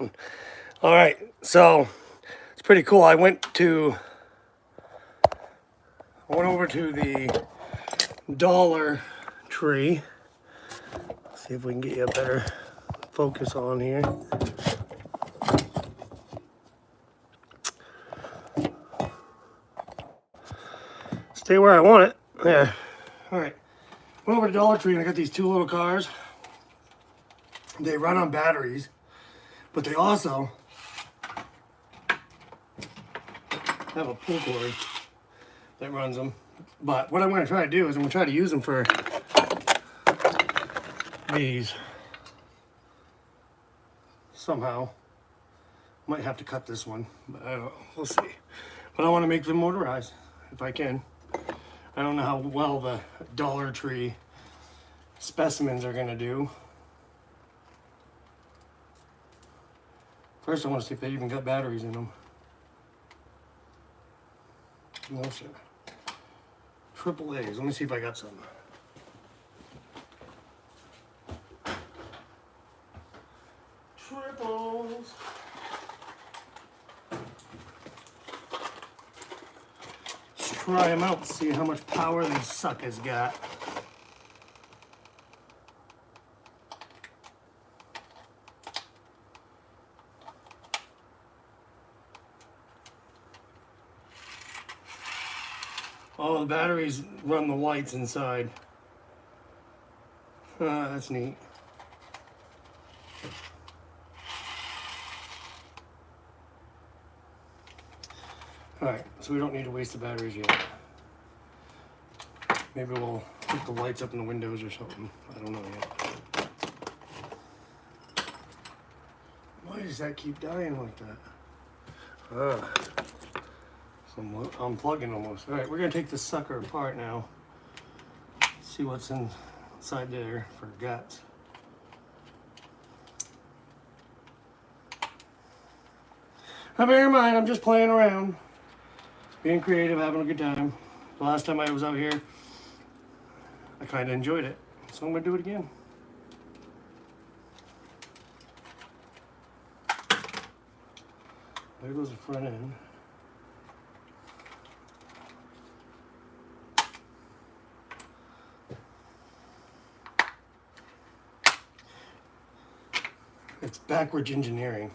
All right, so it's pretty cool. I went over to the Dollar Tree. See if we can get you a better focus on here. Stay where I want it. There. All right. Went over to Dollar Tree and I got these two little cars. They run on batteries, but they also have a pull cord that runs them. But what I'm going to try to do is I'm going to try to use them for these somehow. Might have to cut this one, but I don't know. We'll see. But I want to make them motorized if I can. I don't know how well the Dollar Tree specimens are going to do. First, I want to see if they even got batteries in them. No, sir. Triple A's. Let me see if I got some. Triples. Let's try them out and see how much power these suckers got. Oh, the batteries run the lights inside. That's neat. Alright, so we don't need to waste the batteries yet. Maybe we'll put the lights up in the windows or something. I don't know yet. Why does that keep dying like that? So I'm unplugging almost. Alright, we're going to take this sucker apart now. See what's inside there for guts. Now bear in mind, I'm just playing around. Being creative, having a good time. The last time I was out here, I kind of enjoyed it. So I'm going to do it again. There goes the front end. It's backwards engineering.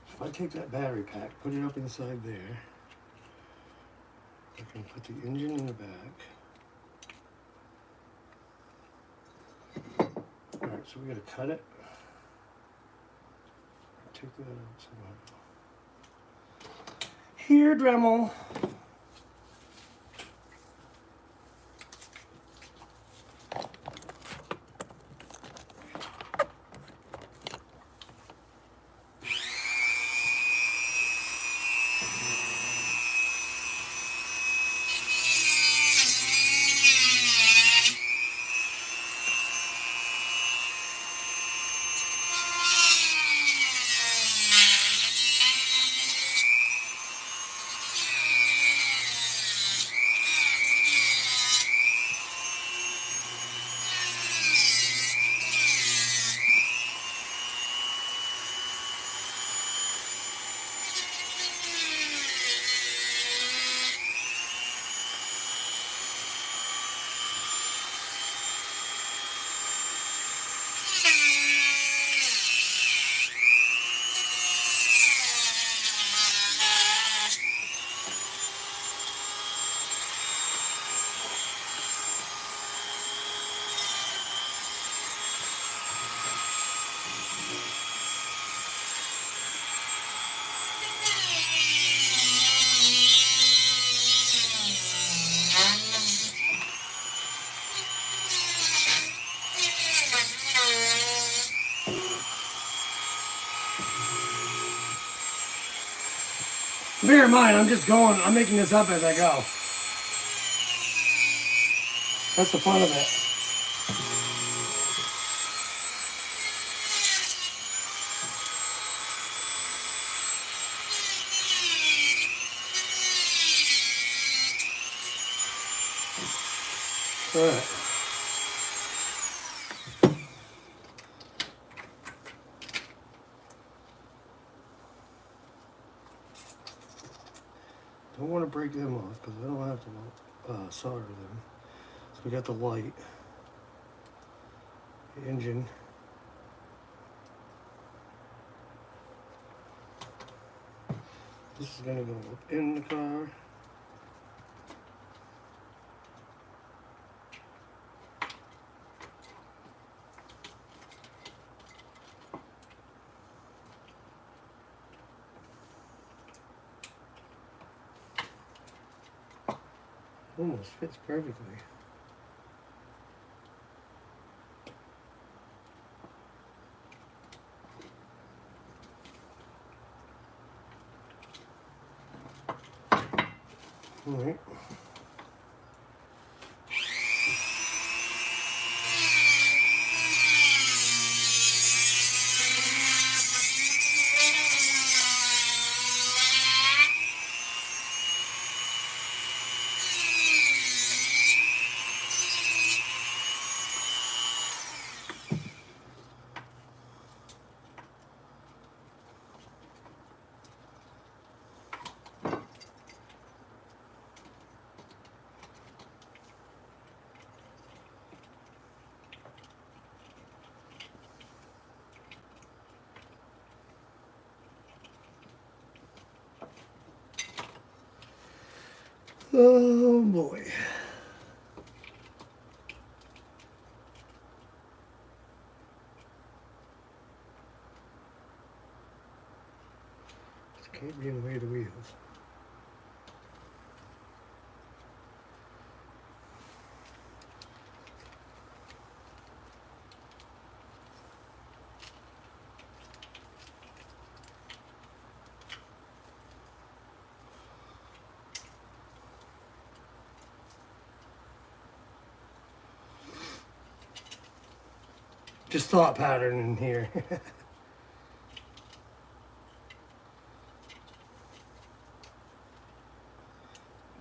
If I take that battery pack, put it up inside there, I can put the engine in the back. Alright, so we gotta cut it. Take that out somehow. Here, Dremel. Bear in mind, I'm making this up as I go. That's the fun of it. All right. Don't want to break them off because I don't have to solder them. So we got the light, the engine. This is going to go up in the car. Almost fits perfectly. All right. Oh boy. This can't be in the way of the wheels. Just thought pattern in here.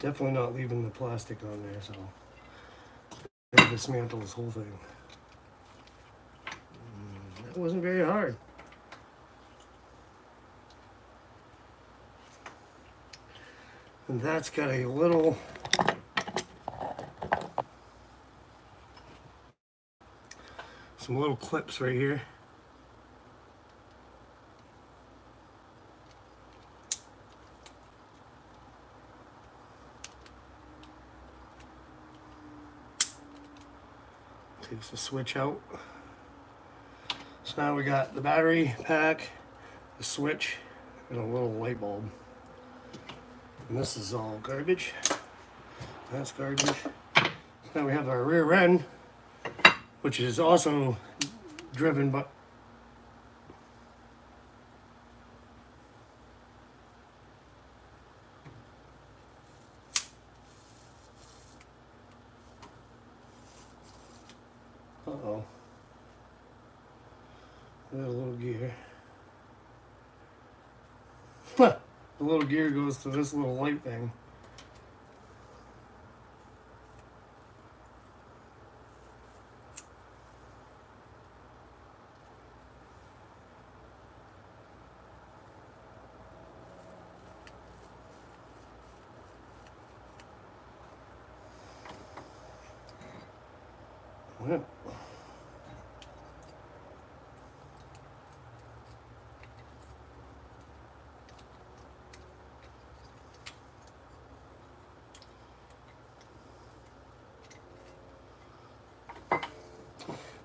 Definitely not leaving the plastic on there, so I'm gonna dismantle this whole thing. That wasn't very hard. And that's got a little some little clips right here. Takes the switch out. So now we got the battery pack, the switch, and a little light bulb. And this is all garbage. That's garbage. Now we have our rear end, which is also driven by uh-oh. We got a little gear. The little gear goes to this little light thing. Well,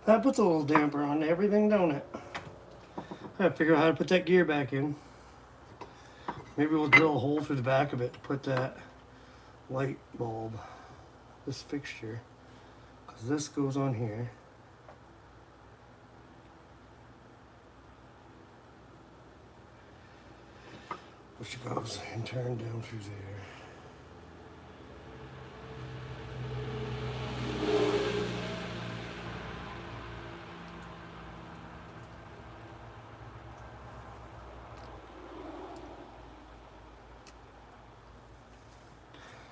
that puts a little damper on everything, don't it? I gotta figure out how to put that gear back in. Maybe we'll drill a hole through the back of it to put that light bulb, this fixture, because this goes on here. which goes and turn down through there.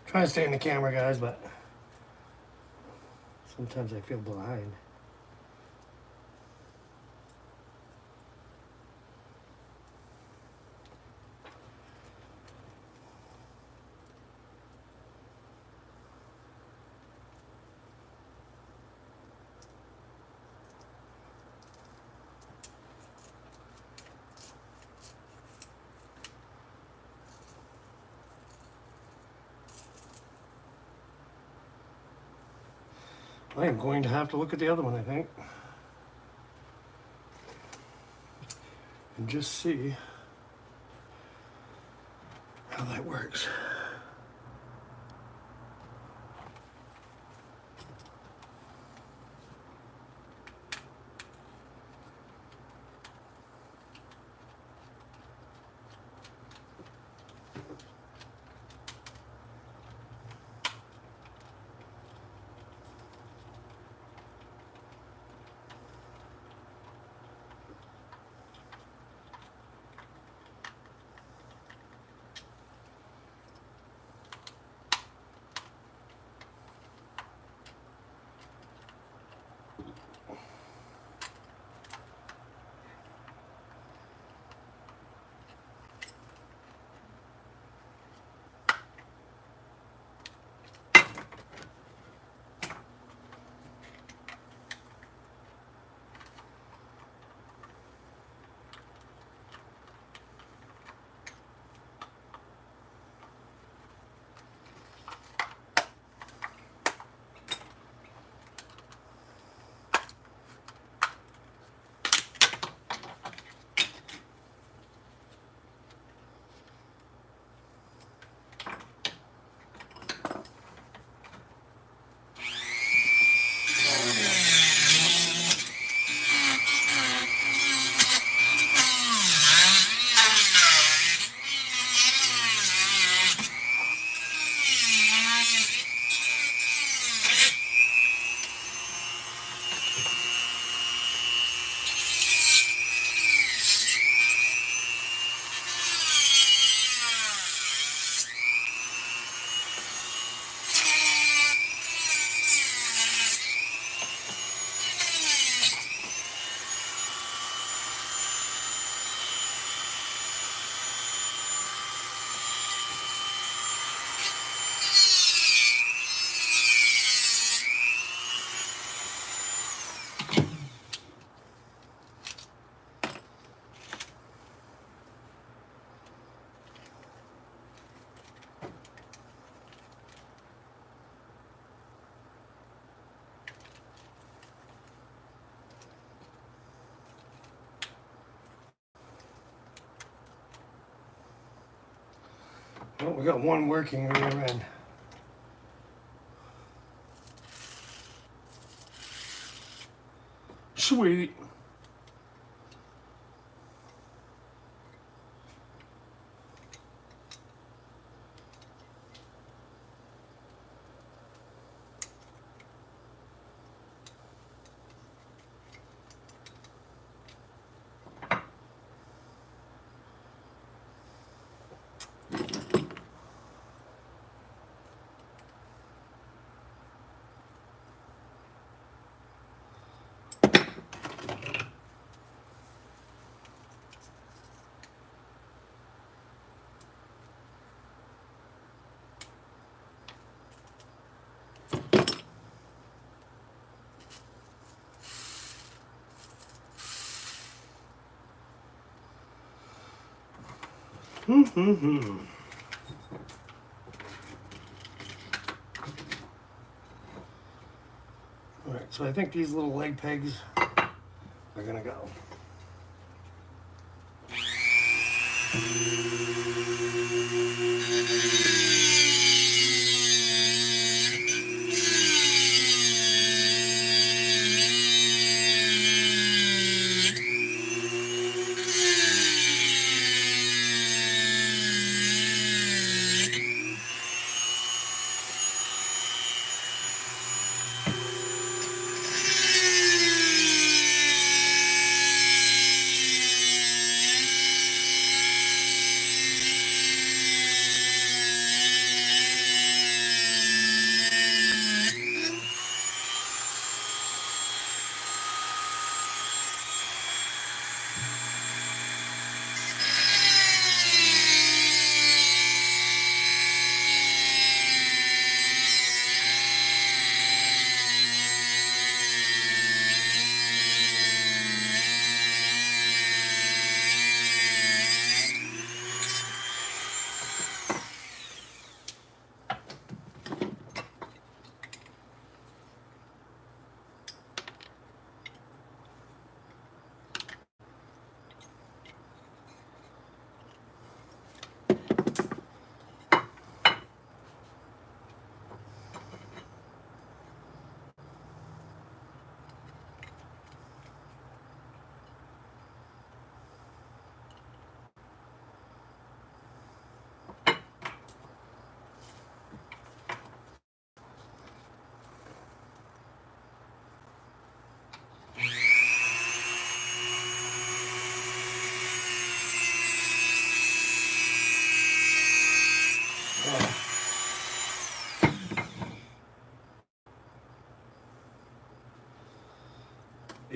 Trying to stay in the camera, guys, but sometimes I feel blind. I am going to have to look at the other one, I think, and just see how that works. Well, we got one working rear end. Sweet. Alright, so I think these little leg pegs are gonna go.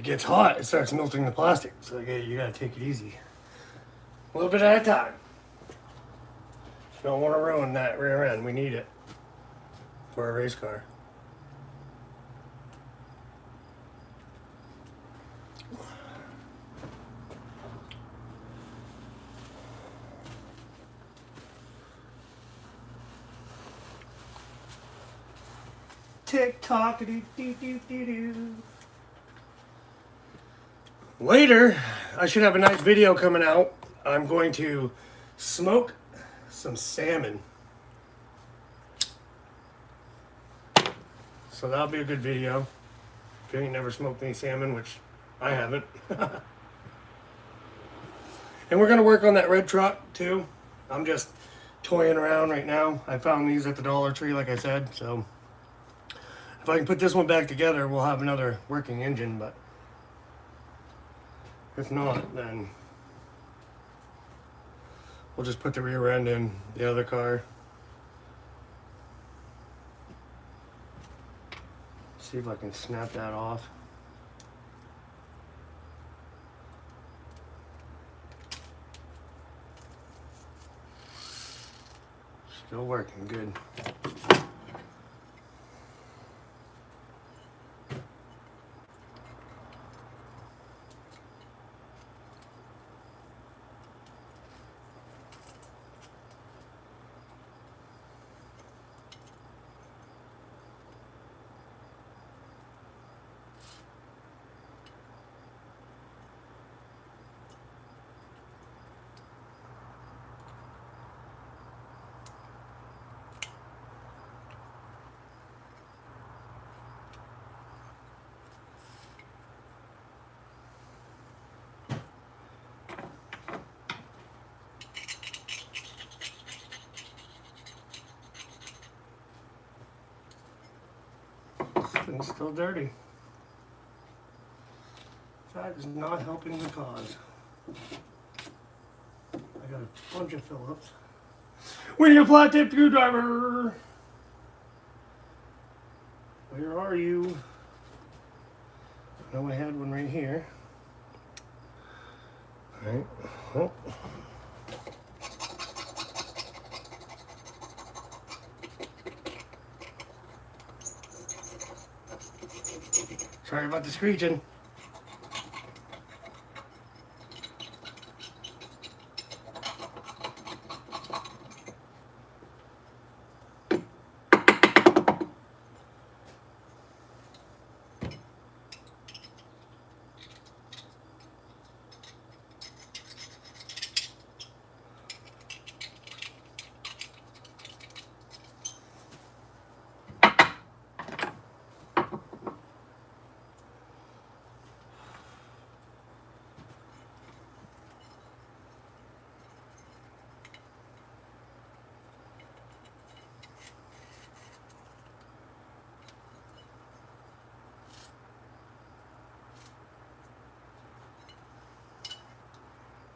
it gets hot, it starts melting the plastic. So you gotta take it easy. A little bit at a time. You don't want to ruin that rear end. We need it for a race car. Tick-tock, do-do-do-do-do. Later, I should have a nice video coming out. I'm going to smoke some salmon. So that'll be a good video. If you ain't never smoked any salmon, which I haven't. And we're gonna work on that red truck too. I'm just toying around right now. I found these at the Dollar Tree, like I said, so if I can put this one back together, we'll have another working engine, but if not, then we'll just put the rear end in the other car. See if I can snap that off. Still working good. Thing's still dirty. That is not helping the cause. I got a bunch of Phillips. We need a flat tip screwdriver. Where are you? I know I had one right here. All right. Oh. Sorry about the screeching.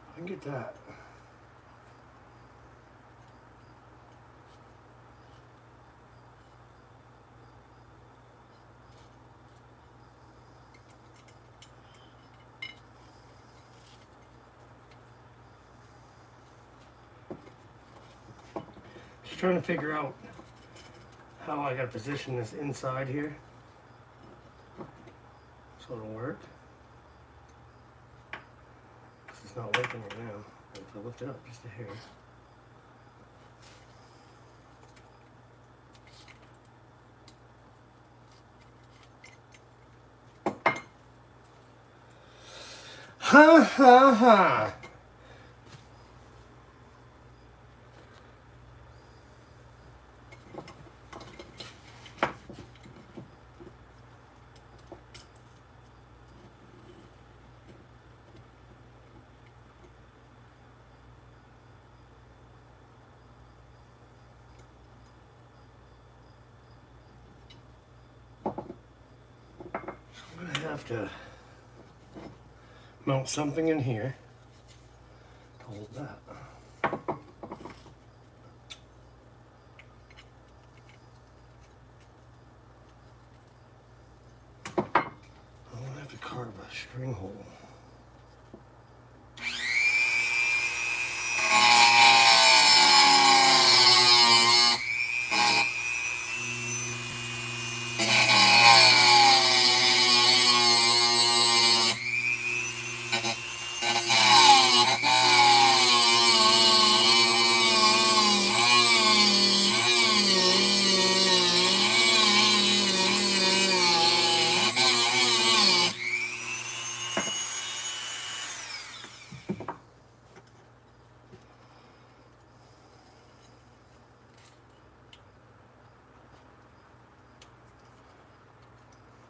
I can get that. Just trying to figure out how I got to position this inside here so it'll work. It's not working right now. If I lift it up just a hair. Ha ha ha! I'm gonna have to mount something in here to hold that. I won't have to carve string hole.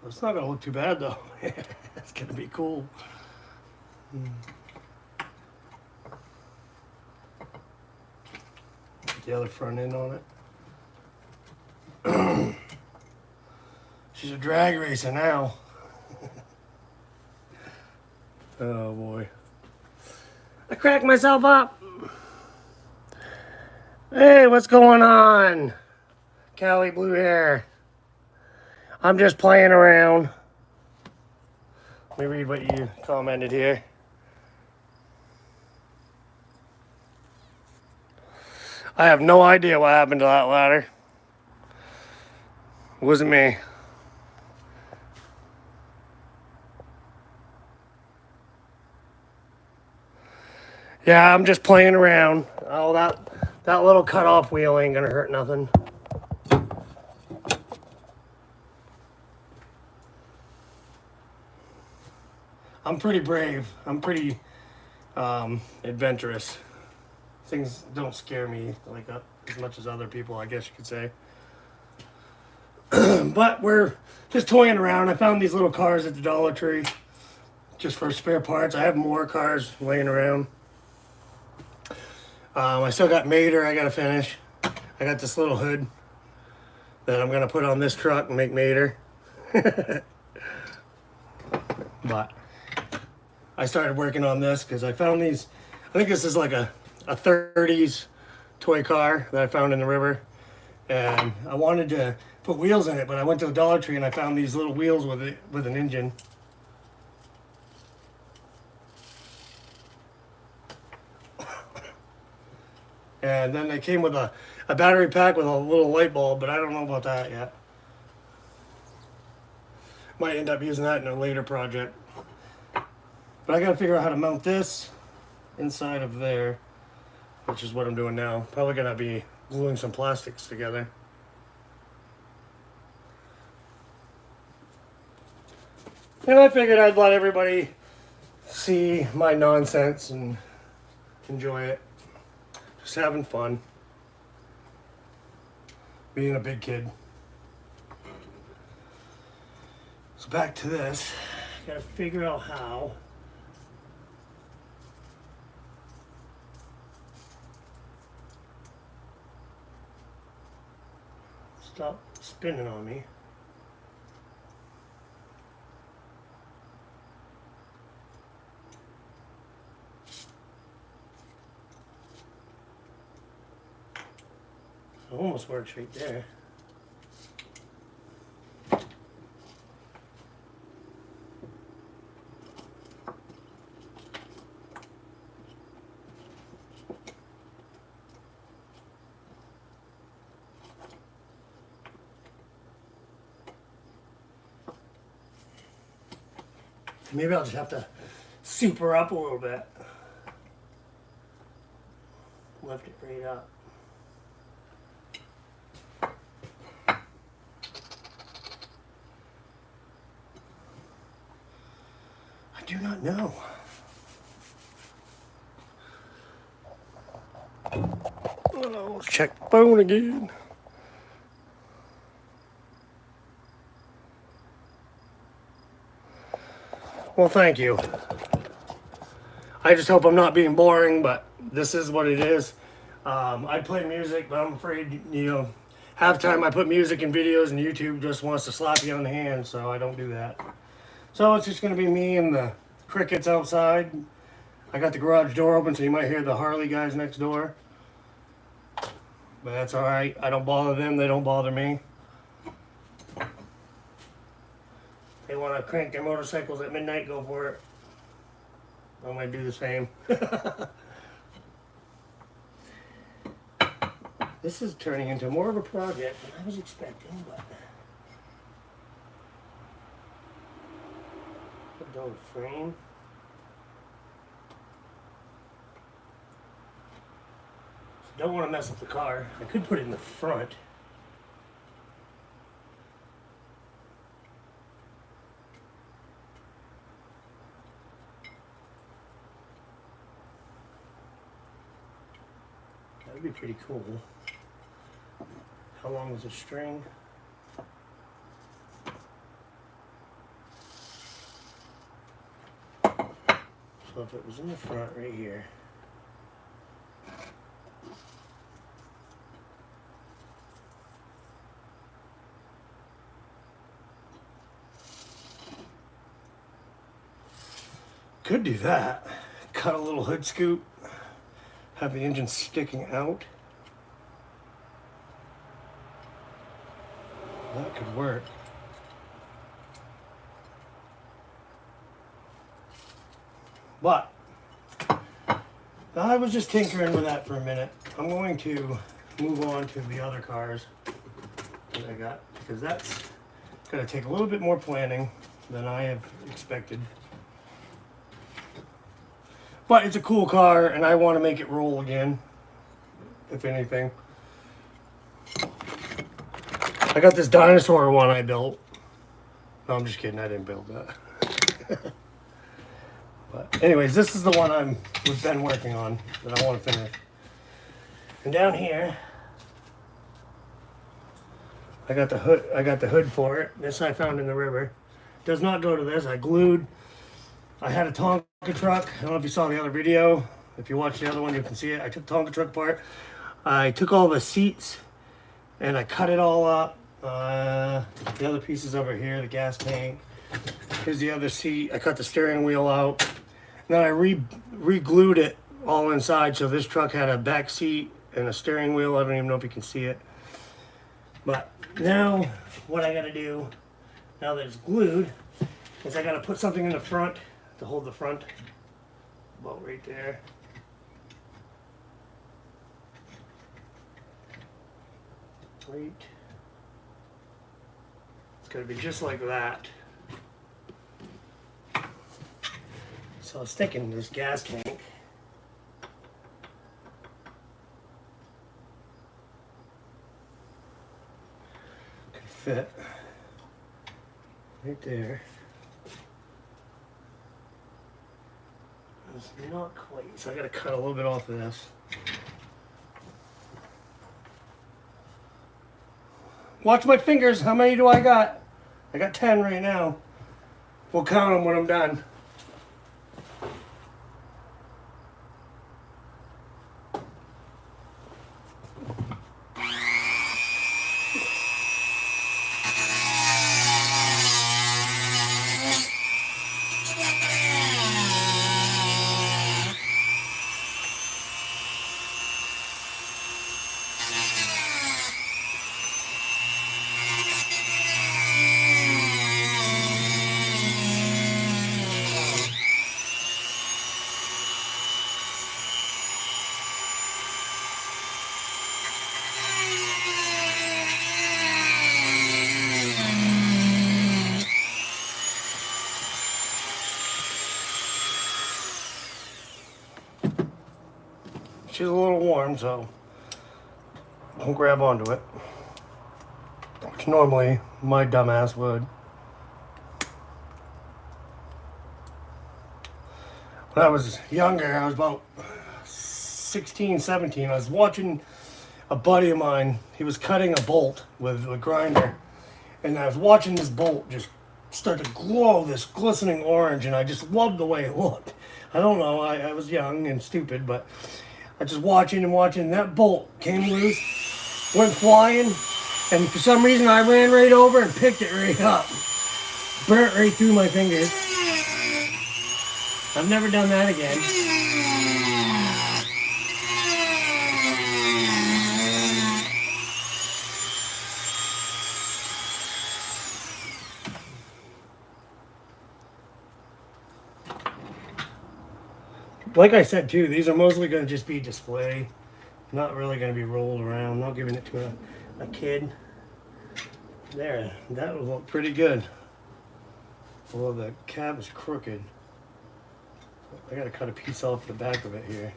It's not gonna look too bad though. It's gonna be cool. Put the other front end on it. She's a drag racer now. Oh boy. I cracked myself up. Hey, what's going on? Cali Blue Hair. I'm just playing around. Let me read what you commented here. I have no idea what happened to that ladder. It wasn't me. Yeah, I'm just playing around. Oh, that little cutoff wheel ain't gonna hurt nothing. I'm pretty brave. I'm pretty adventurous. Things don't scare me like as much as other people, I guess you could say. But we're just toying around. I found these little cars at the Dollar Tree just for spare parts. I have more cars laying around. I still got Mater I gotta finish. I got this little hood that I'm gonna put on this truck and make Mater. But I started working on this because I found these. I think this is like a 30s toy car that I found in the river. And I wanted to put wheels in it, but I went to the Dollar Tree and I found these little wheels with an engine. And then they came with a battery pack with a little light bulb, but I don't know about that yet. Might end up using that in a later project. But I gotta figure out how to mount this inside of there, which is what I'm doing now. Probably gonna be gluing some plastics together. And I figured I'd let everybody see my nonsense and enjoy it. Just having fun. Being a big kid. So back to this. Gotta figure out how. Stop spinning on me. It almost works right there. Maybe I'll just have to super up a little bit. Lift it right up. I do not know. Oh, let's check the phone again. Well, thank you. I just hope I'm not being boring, but this is what it is. I play music, but I'm afraid, half the time I put music in videos and YouTube just wants to slap you on the hand, so I don't do that. So it's just going to be me and the crickets outside. I got the garage door open, so you might hear the Harley guys next door. But that's all right. I don't bother them. They don't bother me. They they want to crank their motorcycles at midnight, go for it. I'm going to do the same. This is turning into more of a project than I was expecting, but... Don't frame. Don't want to mess up the car. I could put it in the front. That would be pretty cool. How long is the string? So if it was in the front right here. Could do that. Cut a little hood scoop. Have the engine sticking out. That could work. But I was just tinkering with that for a minute. I'm going to move on to the other cars that I got, because that's going to take a little bit more planning than I have expected. But it's a cool car, and I want to make it roll again, if anything. I got this dinosaur one I built. No, I'm just kidding. I didn't build that. But anyways, this is the one we've been working on that I want to finish. And down here, I got the hood for it. This I found in the river. Does not go to this. I had a Tonka truck. I don't know if you saw the other video. If you watch the other one, you can see it. I took the Tonka truck apart. I took all the seats and I cut it all up. The other pieces over here, the gas tank. Here's the other seat. I cut the steering wheel out. And then I re-glued it all inside. So this truck had a back seat and a steering wheel. I don't even know if you can see it. But now what I gotta do, now that it's glued, is I gotta put something in the front to hold the front. About right there. Right. It's gonna be just like that. So I was thinking this gas tank. Could fit right there. It's not quite, so I gotta cut a little bit off of this. Watch my fingers, how many do I got? I got 10 right now. We'll count them when I'm done. She's a little warm, so don't grab onto it, which normally my dumbass would. When I was younger, I was about 16, 17, I was watching a buddy of mine. He was cutting a bolt with a grinder, and I was watching this bolt just start to glow this glistening orange, and I just loved the way it looked. I don't know, I was young and stupid, but I was just watching and watching. That bolt came loose, went flying, and for some reason I ran right over and picked it right up. Burnt right through my fingers. I've never done that again. Like I said too, these are mostly going to just be display. Not really going to be rolled around. Not giving it to a kid. There, that would look pretty good. Although the cab is crooked. I got to cut a piece off the back of it here.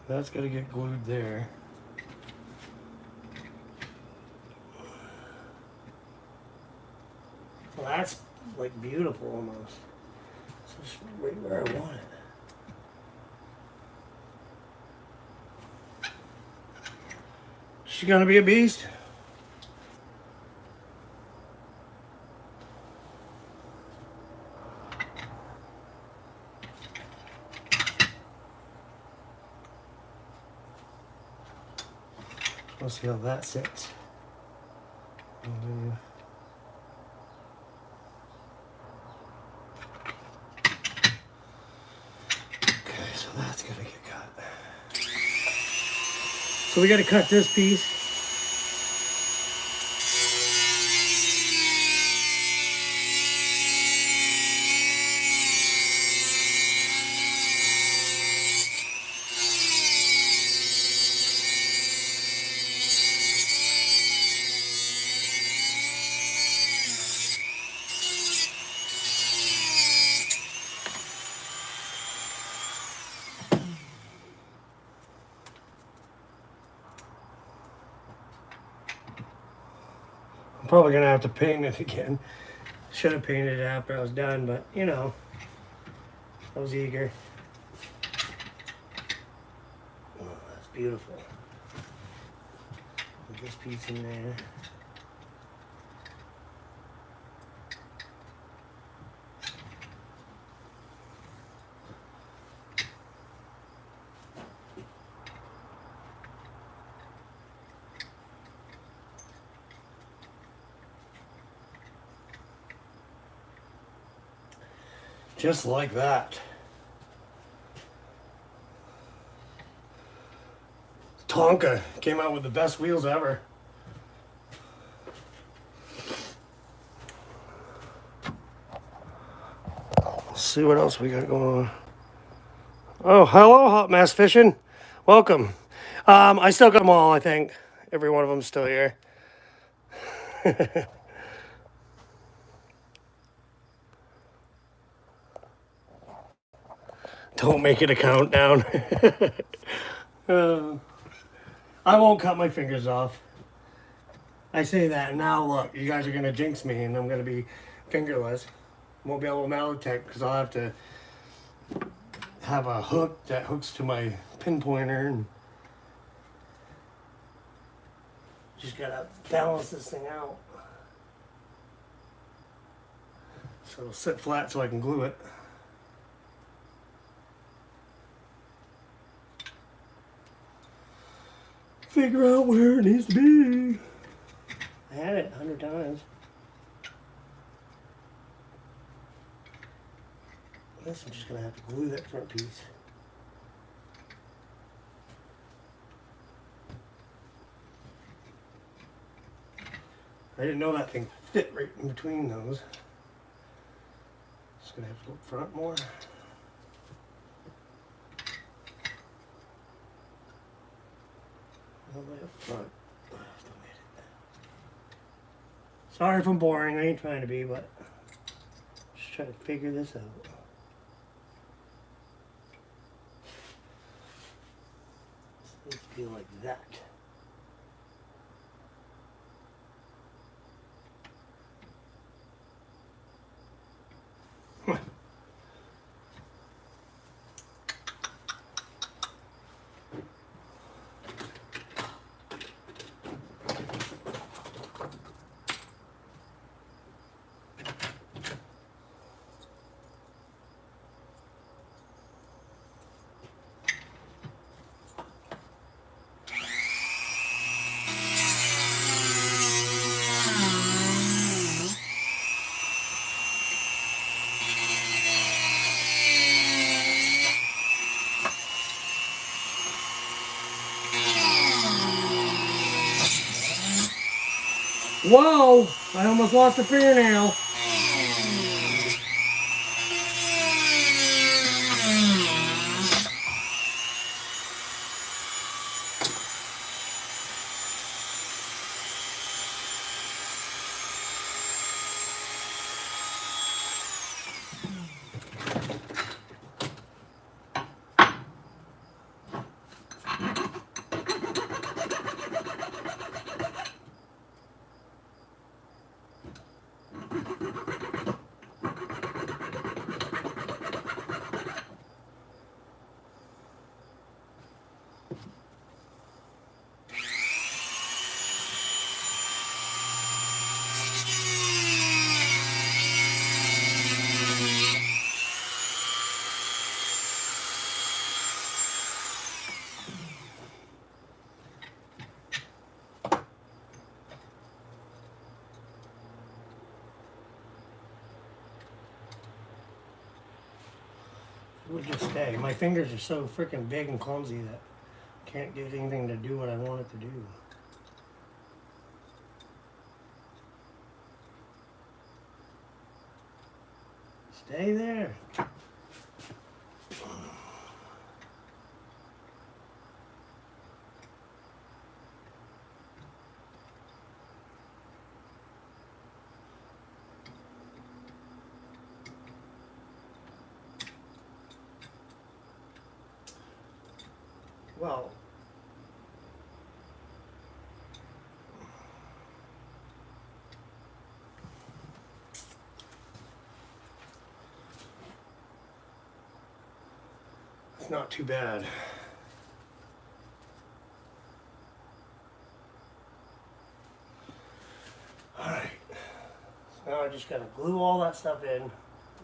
That's got to get glued there. Well, that's like beautiful almost. It's just right where I want it. She's gonna be a beast. Let's see how that sits. Okay, so that's gonna get cut. So we gotta cut this piece. I'm probably gonna have to paint it again. Should have painted it after I was done, but you know, I was eager. Oh, that's beautiful. Put this piece in there. Just like that. Tonka came out with the best wheels ever. Let's see what else we got going on. Oh, hello, Hot Mess Fishing. Welcome. I still got them all, I think. Every one of them's still here. Don't make it a countdown. I won't cut my fingers off. I say that, and now look, you guys are going to jinx me, and I'm going to be fingerless. Won't be able to Malotech because I'll have to have a hook that hooks to my pinpointer, and just got to balance this thing out. So it'll sit flat so I can glue it. Figure out where it needs to be. I had it 100 times. I guess I'm just gonna have to glue that front piece. I didn't know that thing fit right in between those. Just gonna have to go up front more. All the way up front. Sorry if I'm boring, I ain't trying to be, but just trying to figure this out. It needs to be like that. Whoa! I almost lost a fingernail. It would just stay. My fingers are so freaking big and clumsy that I can't get anything to do what I want it to do. Stay there. Well, it's not too bad. Alright, so now I just gotta glue all that stuff in and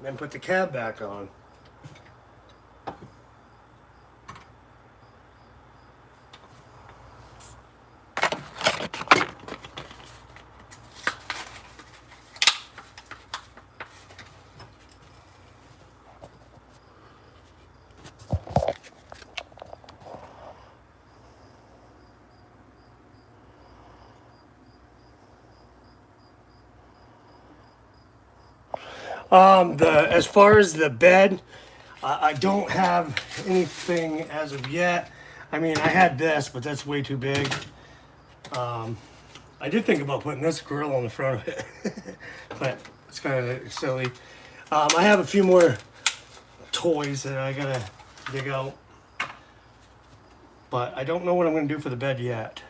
then put the cab back on. As far as the bed, I don't have anything as of yet. I mean, I had this, but that's way too big. I did think about putting this grill on the front of it, but it's kind of silly. I have a few more toys that I gotta dig out, but I don't know what I'm gonna do for the bed yet.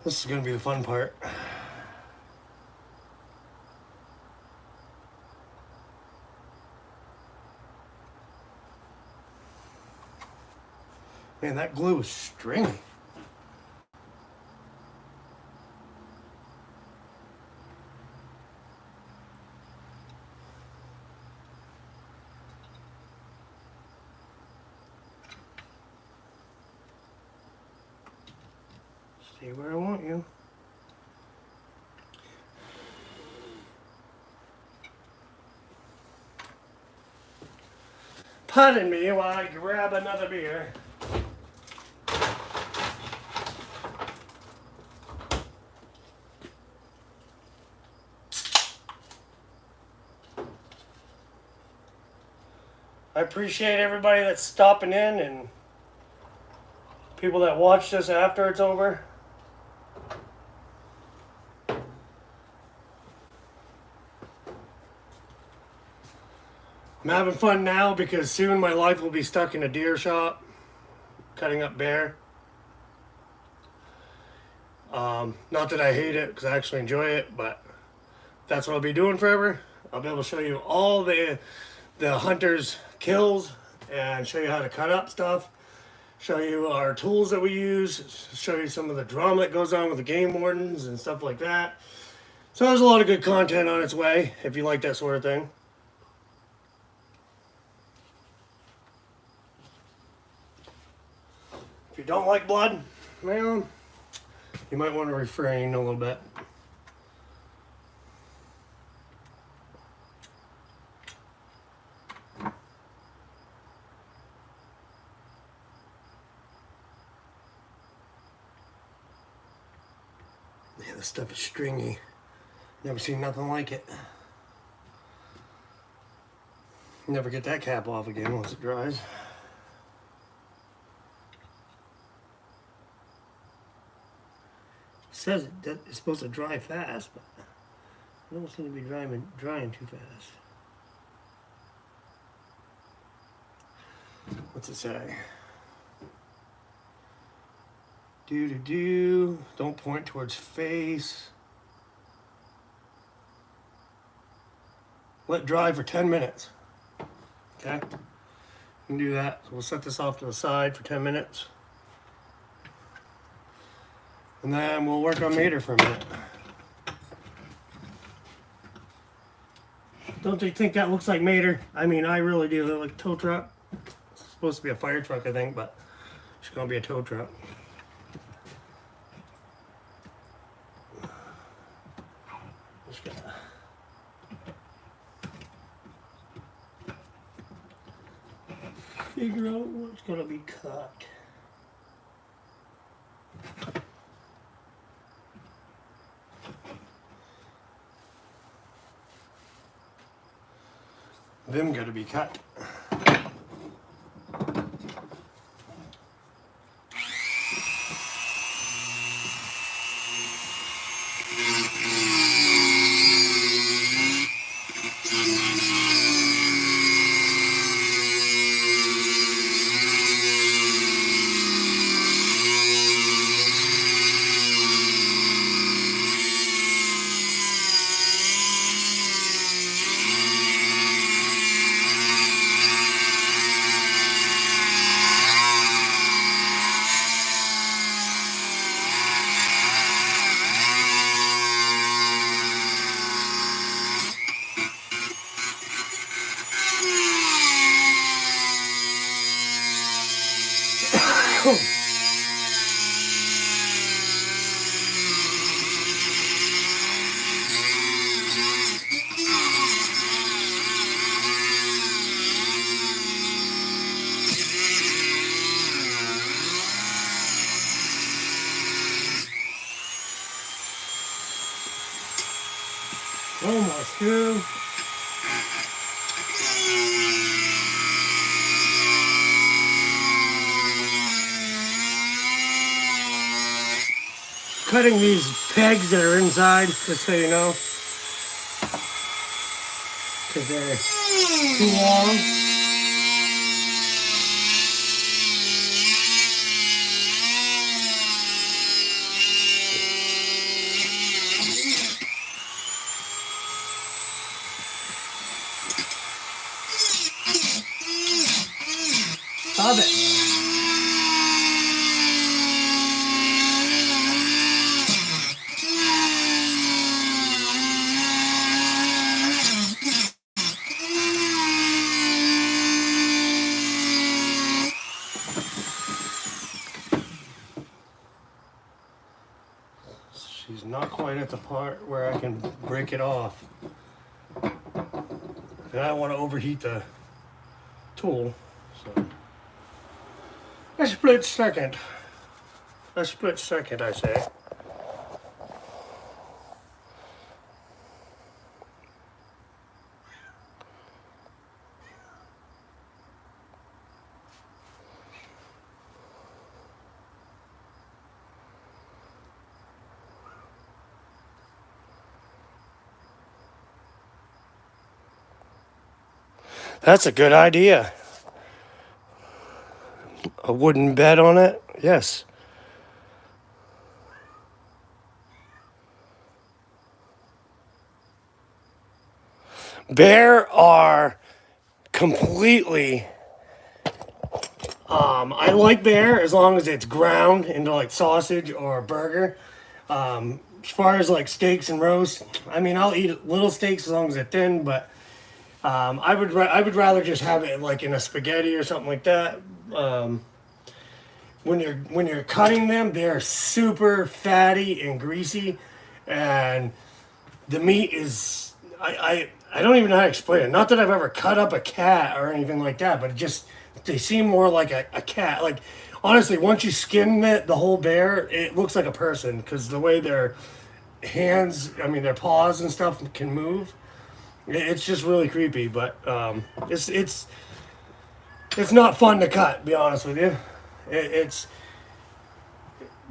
This is going to be the fun part. Man, that glue is stringy. Stay where I want you. Pardon me while I grab another beer. I appreciate everybody that's stopping in and people that watch this after it's over. I'm having fun now because soon my life will be stuck in a deer shop, cutting up bear. Not that I hate it, because I actually enjoy it, but that's what I'll be doing forever. I'll be able to show you all the hunters' kills and show you how to cut up stuff, show you our tools that we use, show you some of the drama that goes on with the game wardens and stuff like that. So there's a lot of good content on its way if you like that sort of thing. you don't like blood, well, you might want to refrain a little bit. Yeah, this stuff is stringy. Never seen nothing like it. Never get that cap off again once it dries. It says it's supposed to dry fast, but it don't seem to be drying too fast. What's it say? Don't point towards face. Let dry for 10 minutes. Okay? You can do that. So we'll set this off to the side for 10 minutes. And then we'll work on Mater for a minute. Don't you think that looks like Mater? I mean, I really do. They look like a tow truck. It's supposed to be a fire truck, I think, but it's going to be a tow truck. Just gotta figure out what's going to be cut. Them got to be cut. Almost through. Cutting these pegs that are inside, just so you know, because they're too long. Stop it. She's not quite at the part where I can break it off. And I don't want to overheat the tool. So a split second. A split second, I say. That's a good idea. A wooden bed on it? Yes. Bear are completely I like bear as long as it's ground into like sausage or a burger. As far as like steaks and roast, I mean, I'll eat little steaks as long as they're thin, but I would rather just have it like in a spaghetti or something like that. when you're cutting them, they're super fatty and greasy, and the meat is I don't even know how to explain it. Not that I've ever cut up a cat or anything like that, but it just they seem more like a cat. Like honestly, once you skin it, the whole bear, it looks like a person because the way their hands, I mean their paws and stuff can move. It's just really creepy, but it's not fun to cut. To be honest with you, it's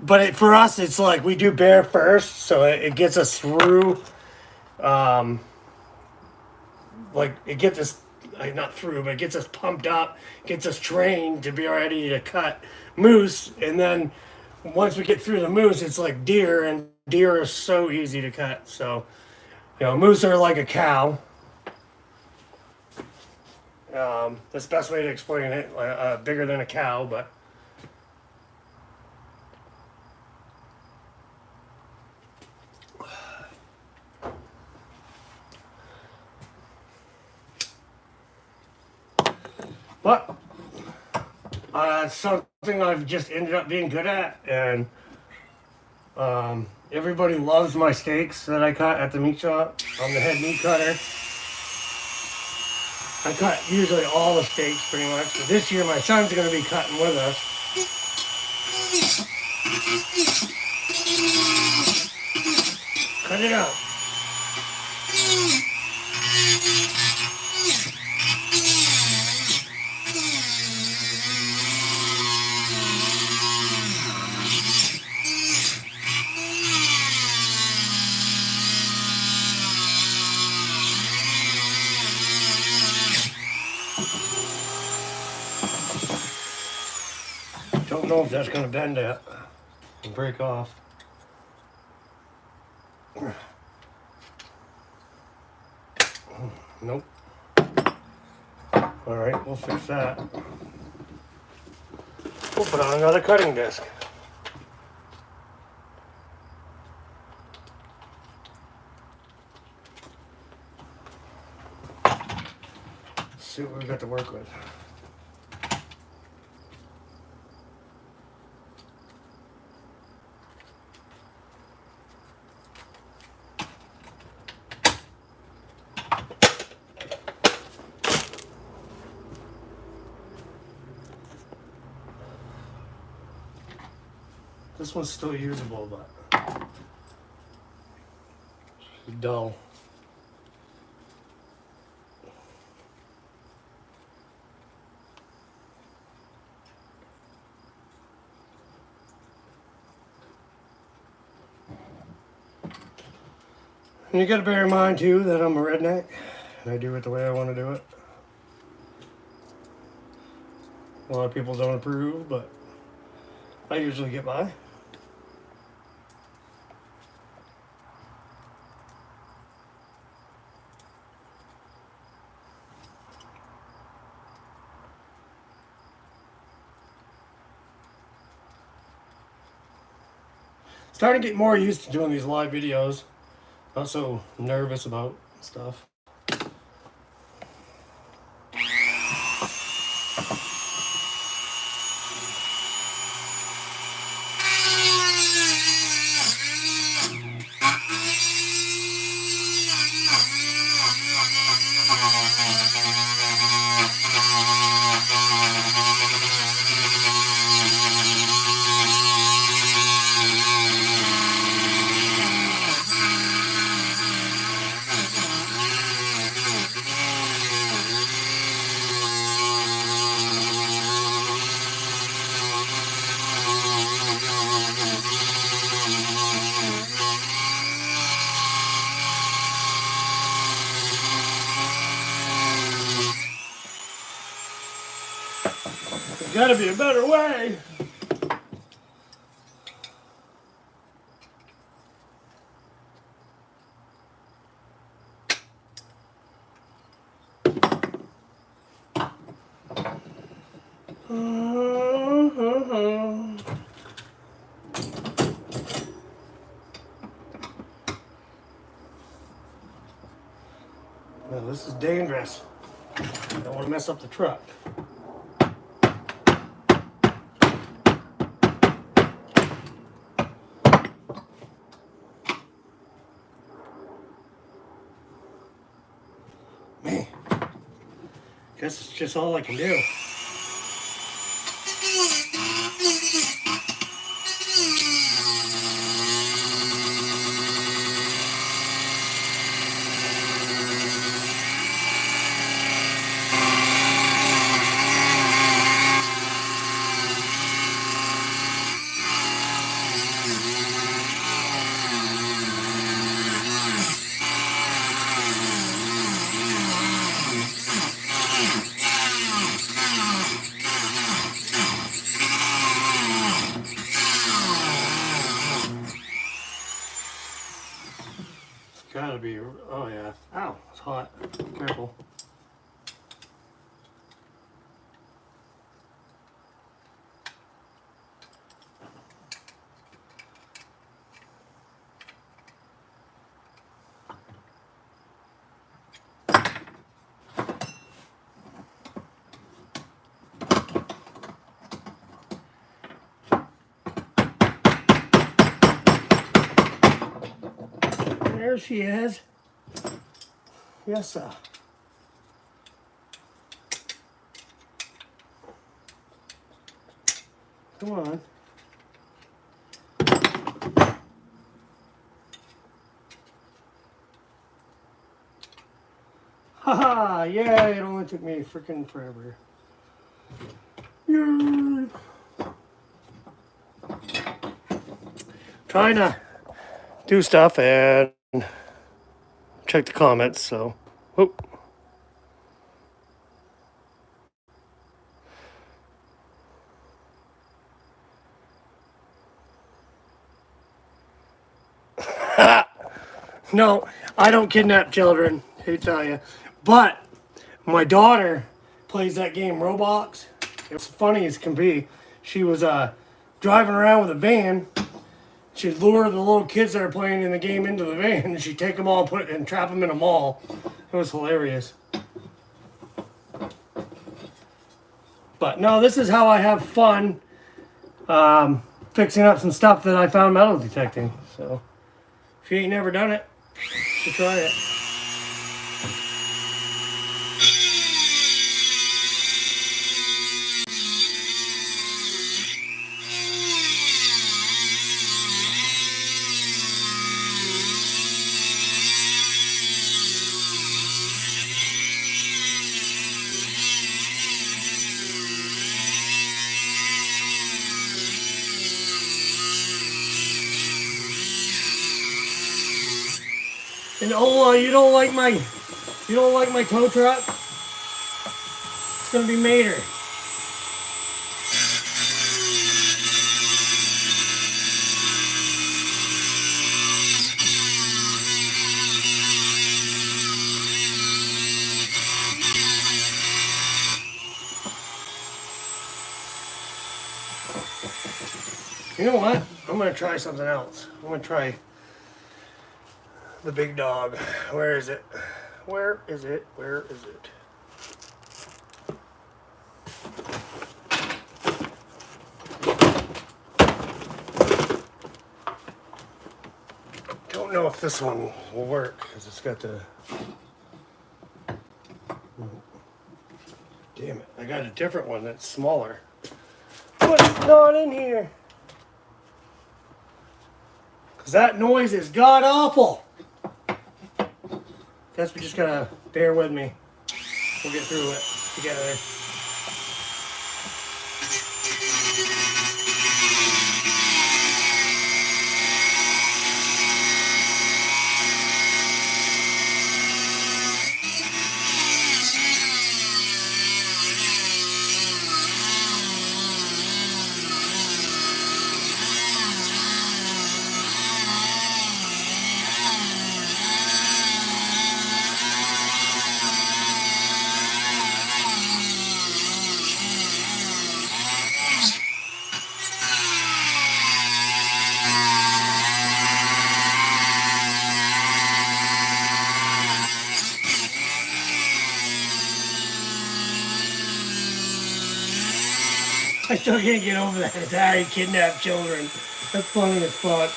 but for us, it's like we do bear first, so it gets us through. Like it gets us not through, but it gets us pumped up, gets us trained to be ready to cut moose, and then once we get through the moose, it's like deer, and deer are so easy to cut. So, moose are like a cow. That's the best way to explain it. Bigger than a cow, but. But it's something I've just ended up being good at, and everybody loves my steaks that I cut at the meat shop. I'm the head meat cutter. I cut usually all the steaks pretty much. But this year my son's going to be cutting with us. Cut it out. Don't know if that's going to bend it and break off. Nope. Alright, we'll fix that. We'll put on another cutting disc. Let's see what we've got to work with. This one's still usable, but it's dull. And you gotta bear in mind too that I'm a redneck and I do it the way I want to do it. A lot of people don't approve, but I usually get by. Starting to get more used to doing these live videos. Not so nervous about stuff. There's gotta be a better way. Now this is dangerous. Don't want to mess up the truck. Guess it's just all I can do. Gotta be, oh yeah. Ow, it's hot. Careful. There she is. Yes, sir. Come on. Haha, yeah, it only took me freaking forever. Yay. Trying to do stuff and check the comments, so. Whoop. No, I don't kidnap children, I tell you. But my daughter plays that game Roblox. It's funny as can be. She was driving around with a van. She'd lure the little kids that are playing in the game into the van, and she'd take them all and trap them in a mall. It was hilarious. But no, this is how I have fun fixing up some stuff that I found metal detecting. So if you ain't never done it, you should try it. And oh, you don't like my tow truck? It's gonna be Mater. You know what? I'm gonna try something else. I'm gonna try the big dog. Where is it? Where is it? Where is it? Don't know if this one will work because it's got the. Damn it! I got a different one that's smaller. But it's not in here. Because that noise is god awful. Guess we just gotta bear with me. We'll get through it together. I still can't get over that. I kidnap children. That's funny as fuck.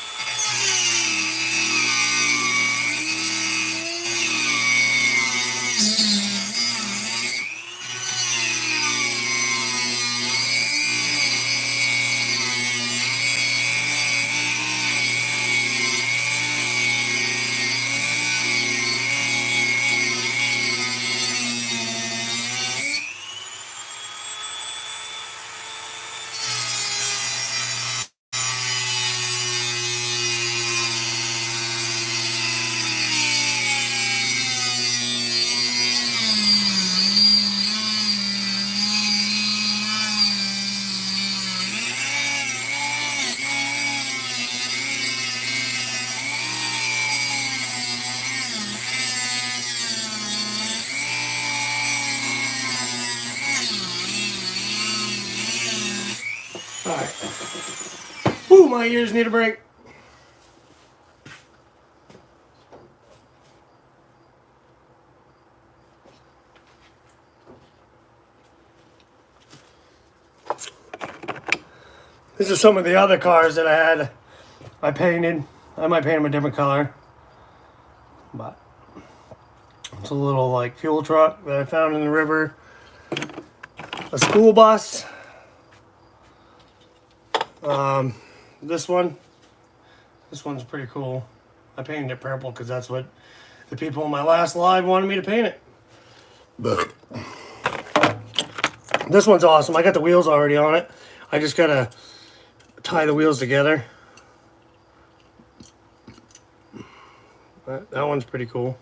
my ears need a break. These are some of the other cars that I had. I painted. I might paint them a different color. But it's a little like fuel truck that I found in the river. A school bus. This one's pretty cool. I painted it purple because that's what the people in my last live wanted me to paint it. But this one's awesome. I got the wheels already on it. I just gotta tie the wheels together. That one's pretty cool.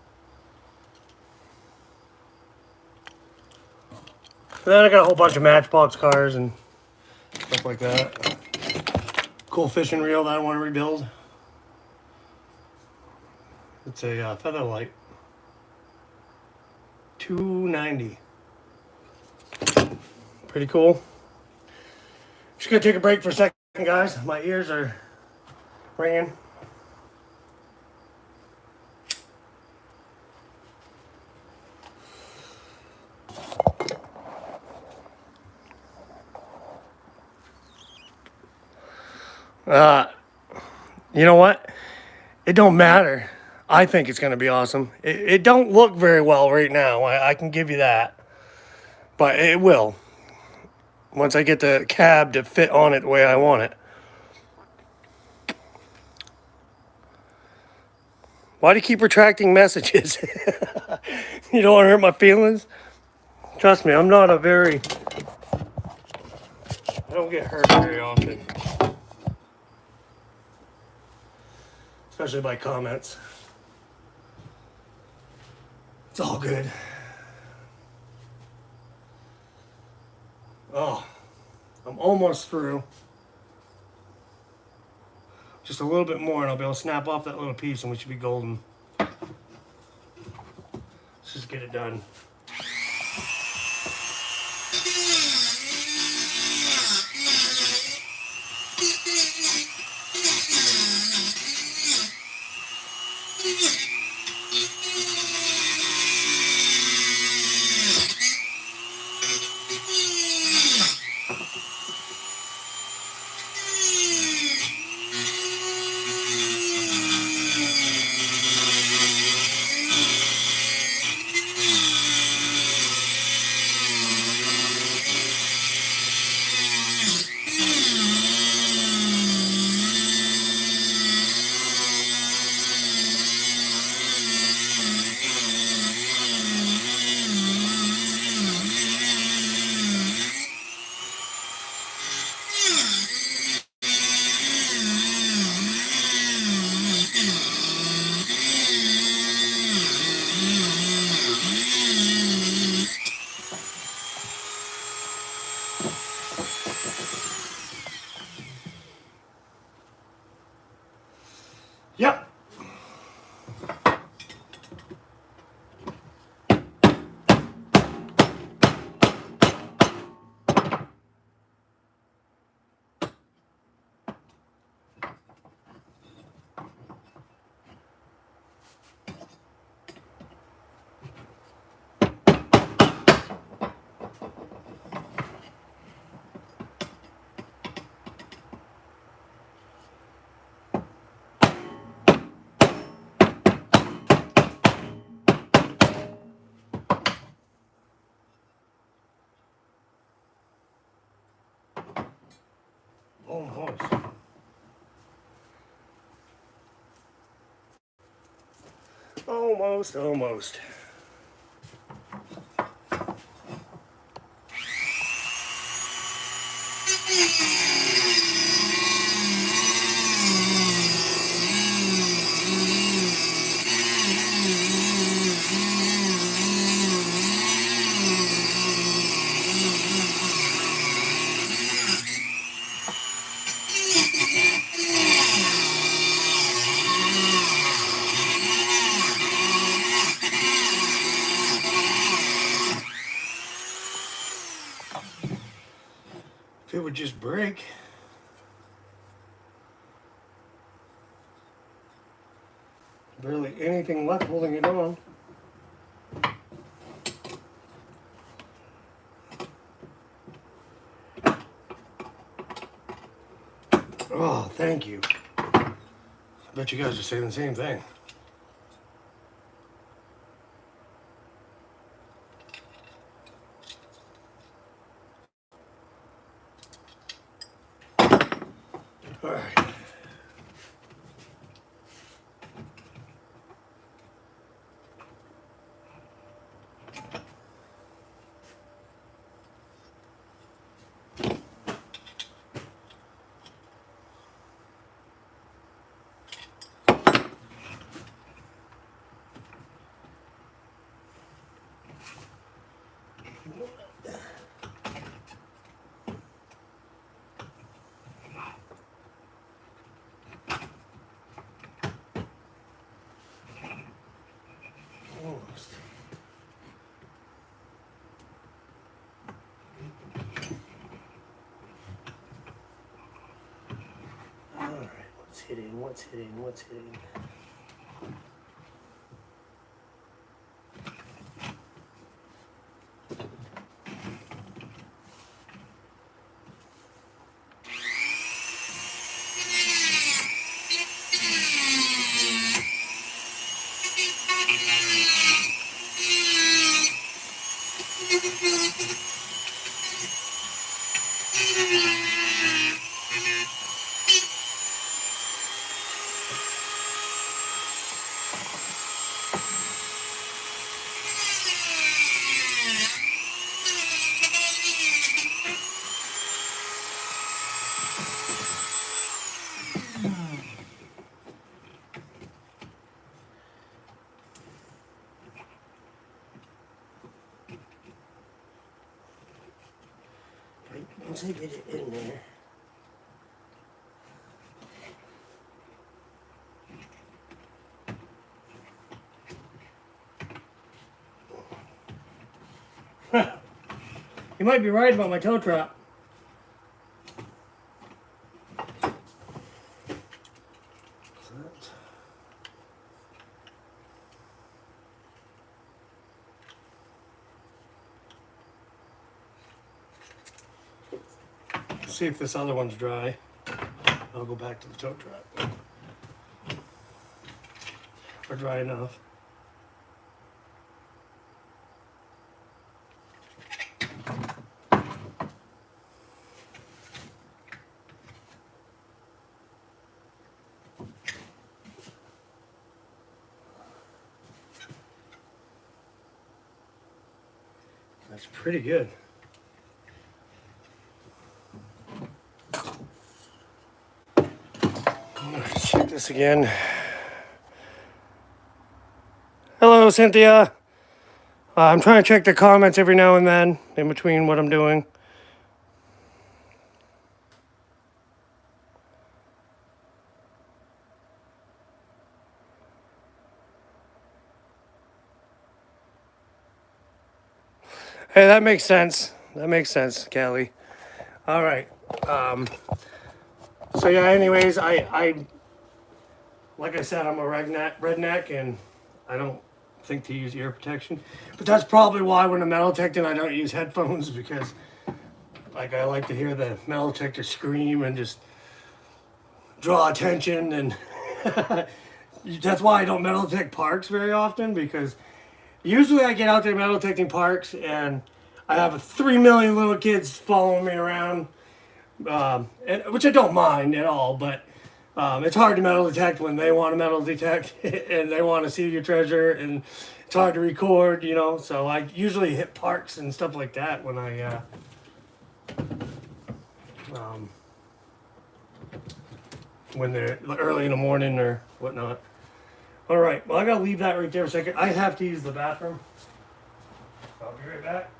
And then I got a whole bunch of Matchbox cars and stuff like that. Cool fishing reel that I want to rebuild. It's a Featherlight. $290. Pretty cool. Just gonna take a break for a second, guys. My ears are ringing. You know what? It don't matter. I think it's going to be awesome. It don't look very well right now. I can give you that. But it will. Once I get the cab to fit on it the way I want it. Why do you keep retracting messages? You don't want to hurt my feelings? Trust me, I'm not a very... I don't get hurt very often. Especially by comments. It's all good. Oh, I'm almost through. Just a little bit more and I'll be able to snap off that little piece and we should be golden. Let's just get it done. Yep. Almost. Almost. If it would just break. Barely anything left holding it on. Oh, thank you. I bet you guys are saying the same thing. All right. Almost. All right, what's hitting? What's hitting? What's hitting? Right, once I get it in there. You might be right about my tow trap. See if this other one's dry. I'll go back to the tow trap. Or dry enough. That's pretty good. Let's check this again. Hello, Cynthia. I'm trying to check the comments every now and then in between what I'm doing. Hey, that makes sense. That makes sense, Kelly. All right. So yeah. Anyways, I like I said, I'm a redneck, and I don't think to use ear protection. But that's probably why when I'm metal detecting, I don't use headphones, because like I like to hear the metal detector scream and just draw attention, and that's why I don't metal detect parks very often, because usually I get out there metal detecting parks and I have 3 million little kids following me around, which I don't mind at all, but it's hard to metal detect when they want to metal detect and they want to see your treasure, and it's hard to record, you know. So I usually hit parks and stuff like that when when they're early in the morning or whatnot. All right, well, I gotta leave that right there for a second. I have to use the bathroom. I'll be right back.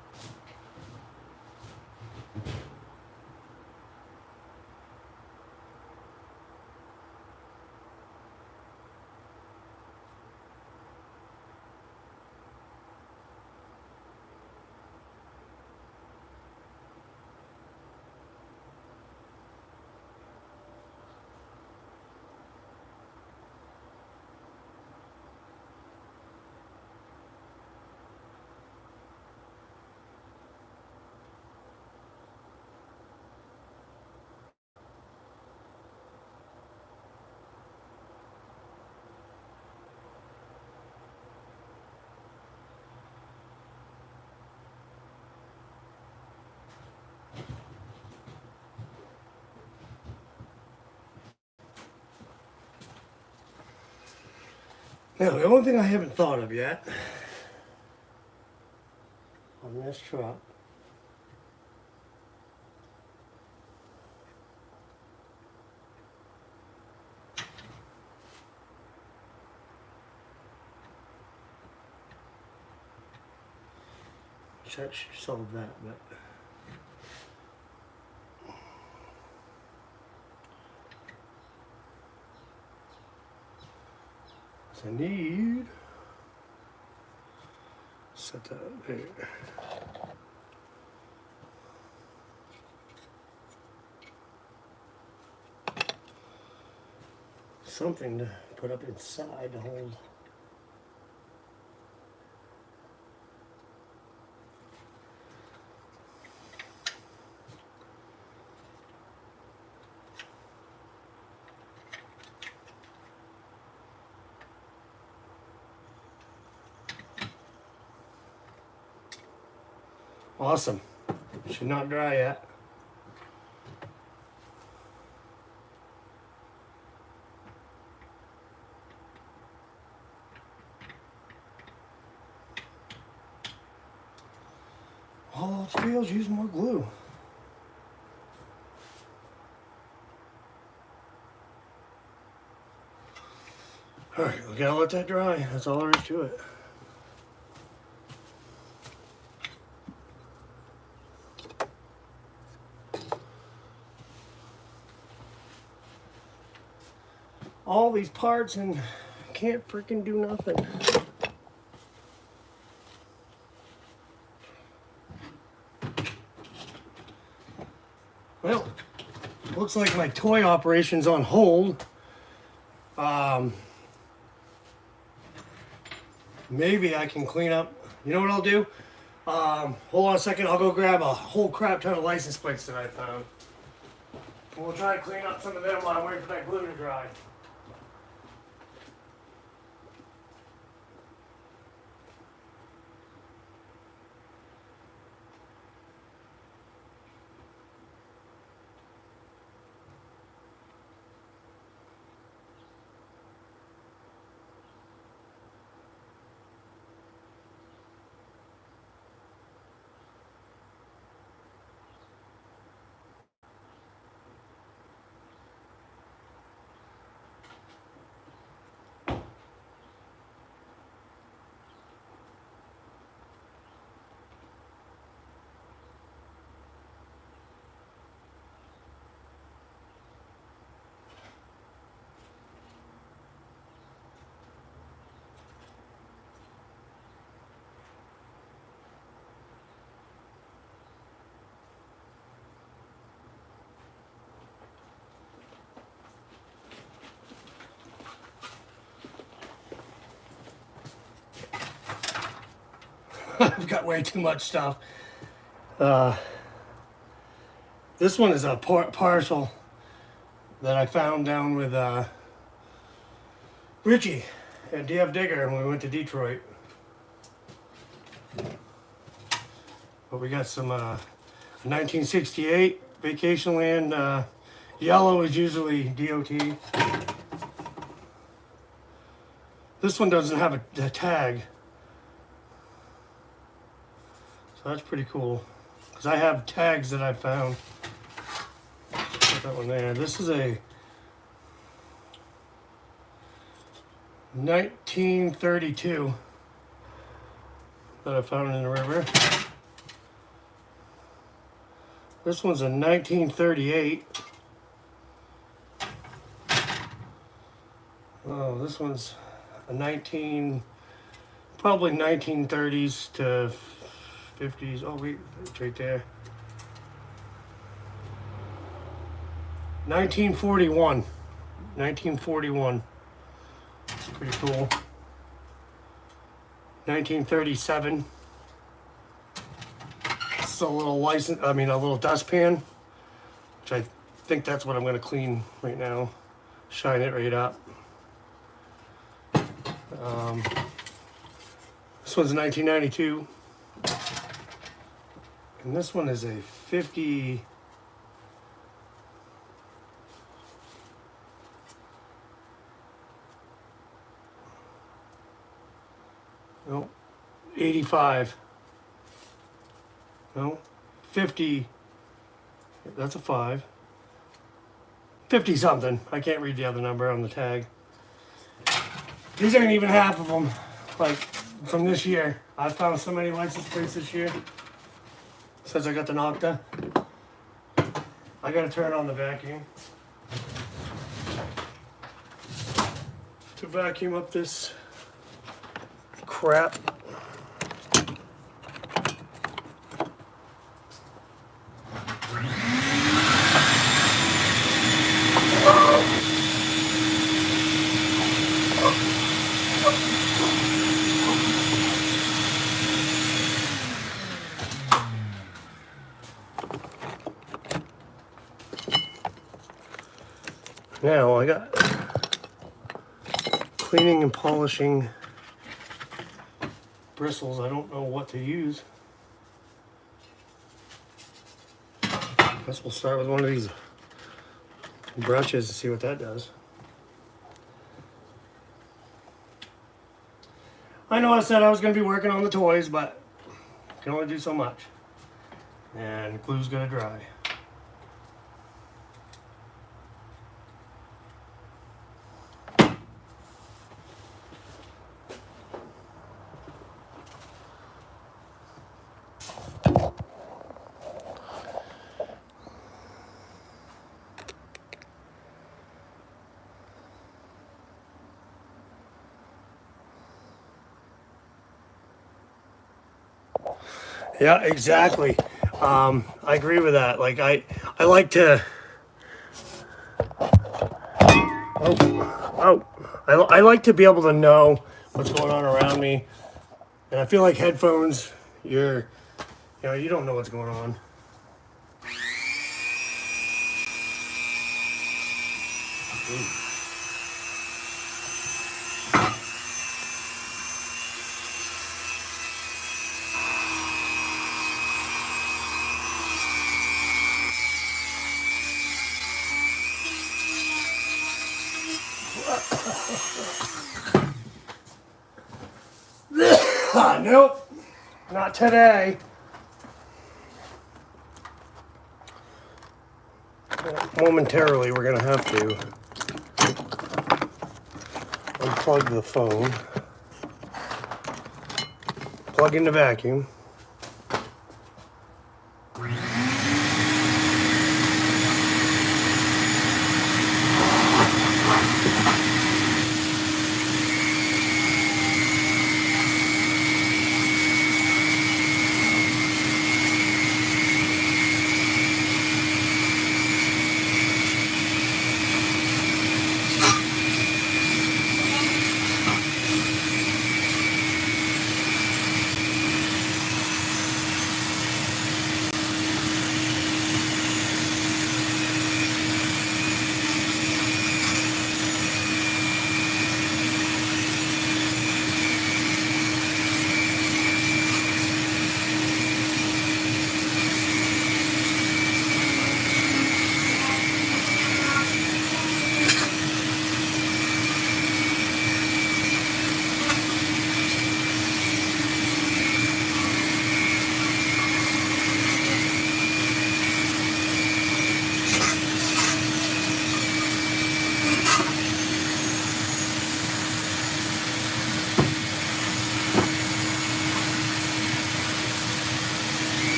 Now, the only thing I haven't thought of yet on this truck that should solve that, but I need set that there. Something to put up inside to hold. Awesome. Should not dry yet. All else fails, use more glue. Alright, we gotta let that dry. That's all there is to it. All these parts and can't freaking do nothing. Well, looks like my toy operation's on hold. Maybe I can clean up. You know what I'll do? Hold on a second. I'll go grab a whole crap ton of license plates that I found. And we'll try to clean up some of them while I'm waiting for that glue to dry. I've got way too much stuff. This one is a parcel that I found down with Richie at DF Digger when we went to Detroit. But we got some 1968 vacation land. Yellow is usually DOT. This one doesn't have a tag. So that's pretty cool. Because I have tags that I found. Put that one there. This is a 1932 that I found in the river. This one's a 1938. Oh, this one's a probably 1930s to 50s. Oh wait, it's right there. 1941. 1941. It's pretty cool. 1937. It's a little a little dustpan, which I think that's what I'm going to clean right now. Shine it right up. This one's 1992. And this one is a 50. No, 85. No, 50. That's a 5. 50 something. I can't read the other number on the tag. These aren't even half of them. Like from this year. I found so many license plates this year. Since I got the Nocta. I gotta turn on the vacuum to vacuum up this crap. Now I got cleaning and polishing bristles. I don't know what to use. Guess we'll start with one of these brushes and see what that does. I know I said I was going to be working on the toys, but I can only do so much. And glue's going to dry. Yeah, exactly. I agree with that. Like I like to. I like to be able to know what's going on around me, and I feel like headphones, you don't know what's going on. Nope, not today. Momentarily, we're gonna have to unplug the phone, plug in the vacuum.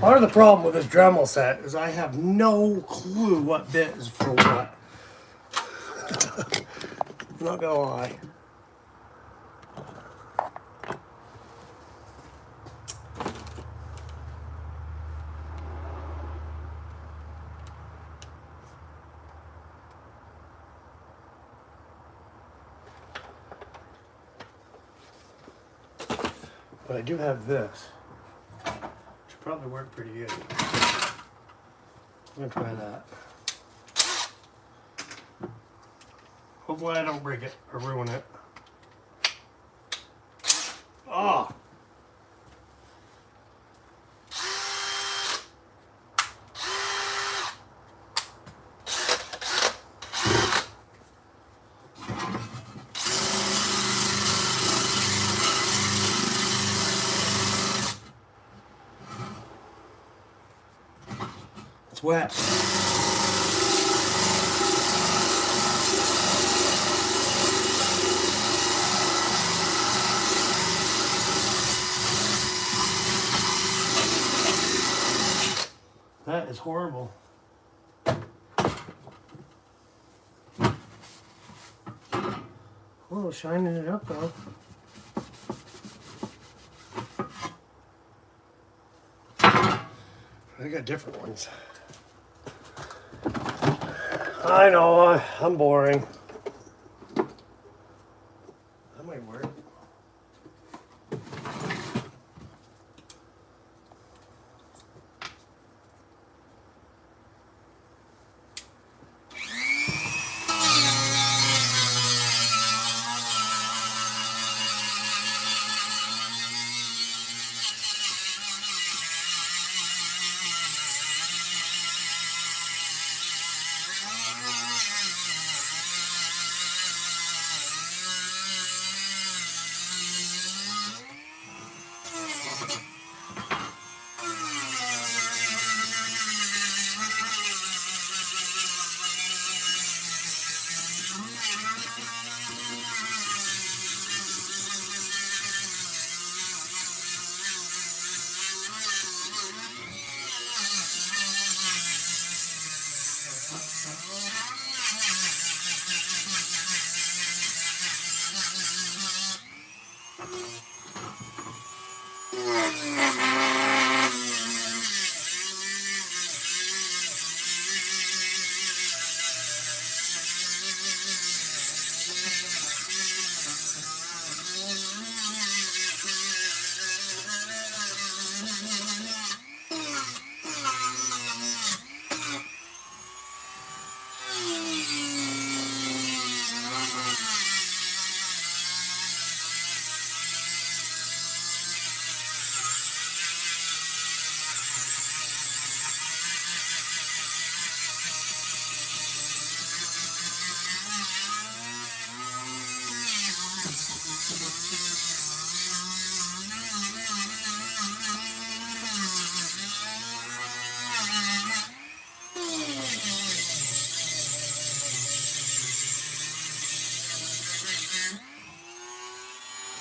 Part of the problem with this Dremel set is I have no clue what bit is for what. I'm not gonna lie. But I do have this. Should probably work pretty good. I'm gonna try that. Hopefully I don't break it or ruin it. Oh! wet. That is horrible. Oh, shining it up though. I got different ones. I know, I'm boring. That might work.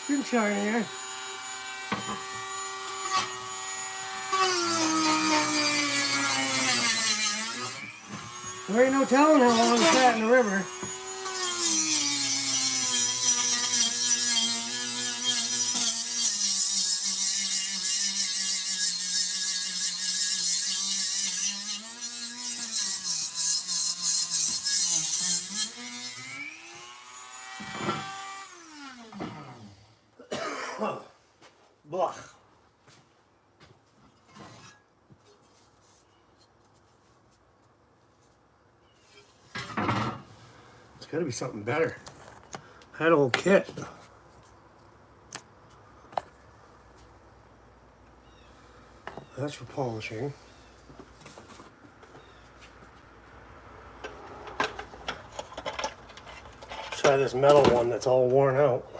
Been shining here. There ain't no telling how long it's sat in the river. Blah. It's got to be something better. That old kit. That's for polishing. Try this metal one that's all worn out.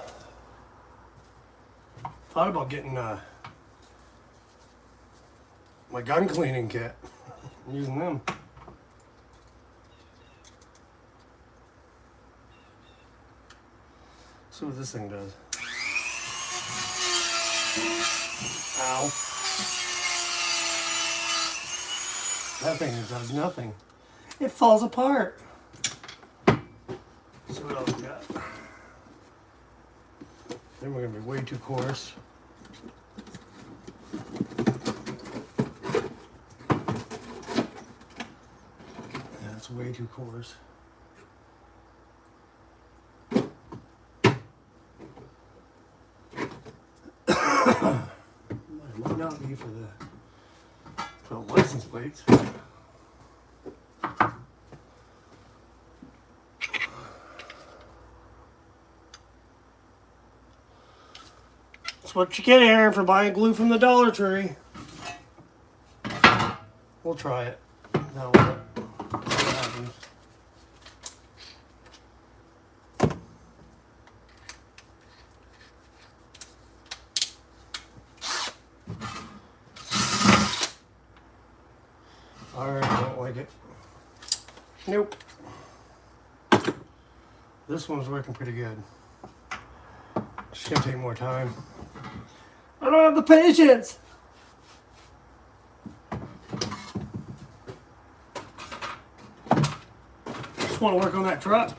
Thought about getting my gun cleaning kit. Using them. See what this thing does. Ow. That thing does nothing. It falls apart. See what else we got. Then we're gonna be way too coarse. That's way too coarse. It might not be for the license plates. That's what you get, Aaron, for buying glue from the Dollar Tree. We'll try it. Now what happens. Alright, like it. Nope. This one's working pretty good. It's gonna take more time. I don't have the patience. Just want to work on that truck.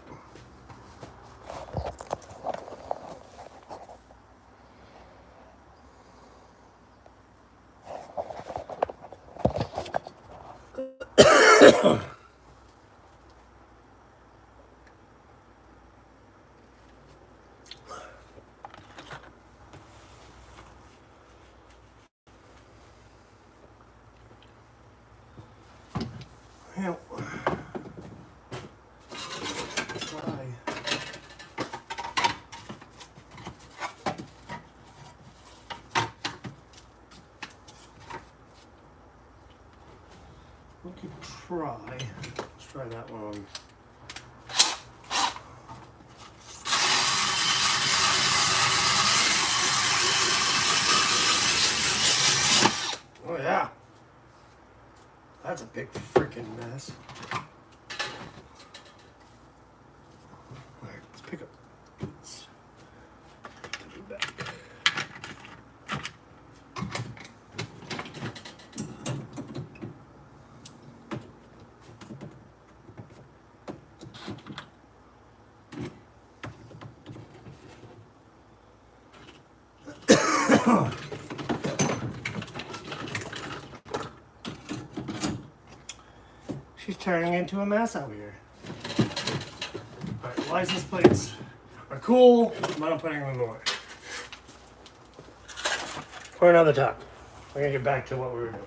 Well, try. We could try. Let's try that one on. Oh yeah. That's a big freaking mess. Alright, let's pick up. Let's put it back. She's turning into a mess out here. Alright, license plates are cool, but I'm putting them in the way. For another time. We're gonna get back to what we were doing.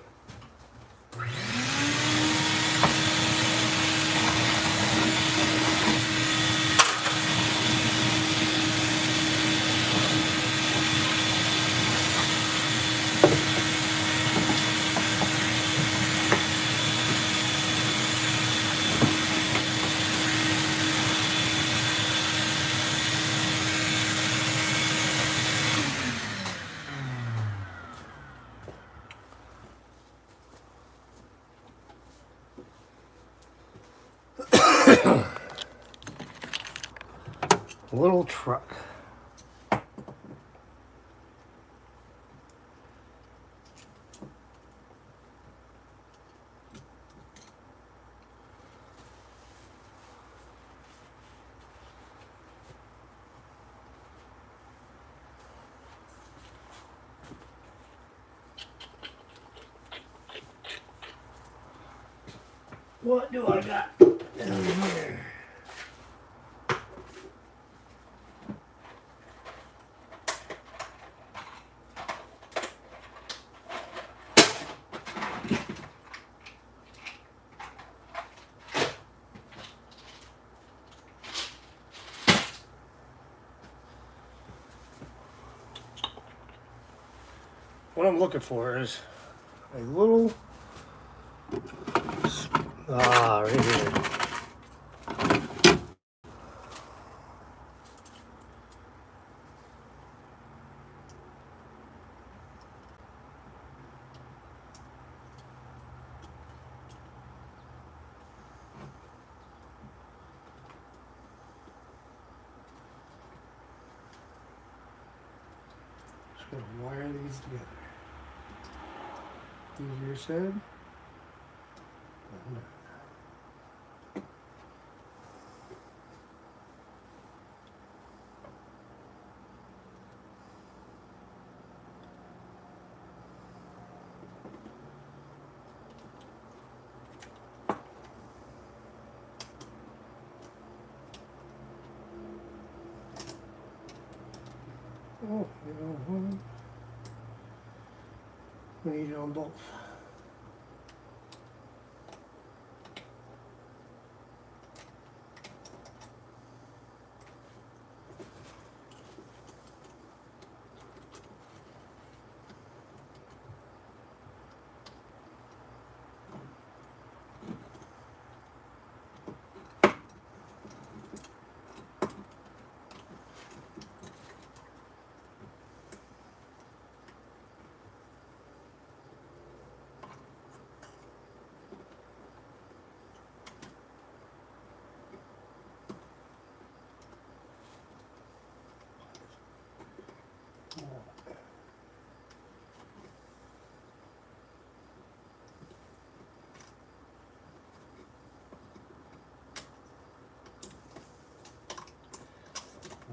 Little truck. What do I got down here? What I'm looking for is a little, right here. Just gonna wire these together. Easier said than done. Oh, you know, we need it on both.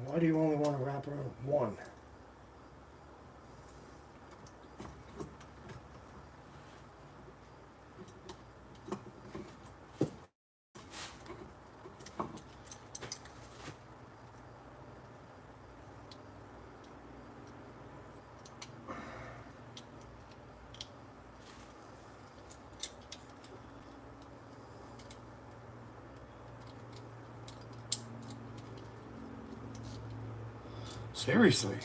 Why do you only want to wrap around one? Seriously.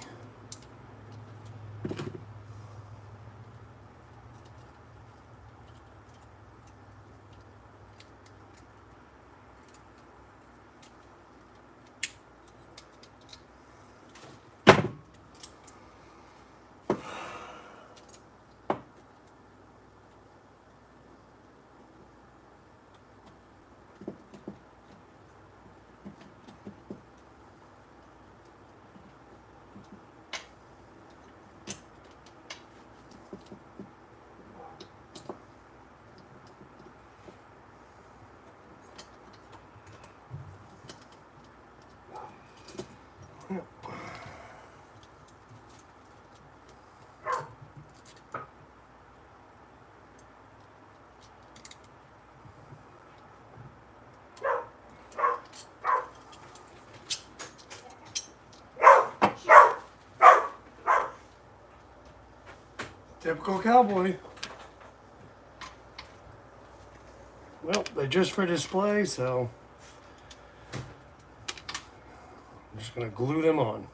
Typical cowboy. Well, they're just for display, so I'm just gonna glue them on.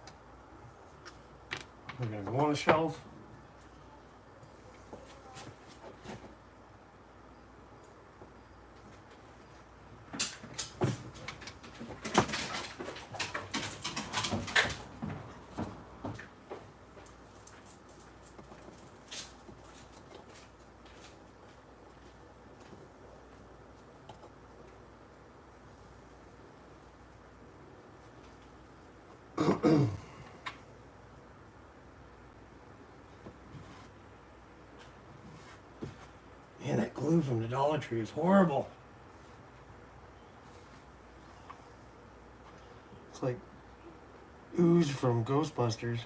We're gonna go on a shelf. Man, that glue from the Dollar Tree is horrible. It's like ooze from Ghostbusters.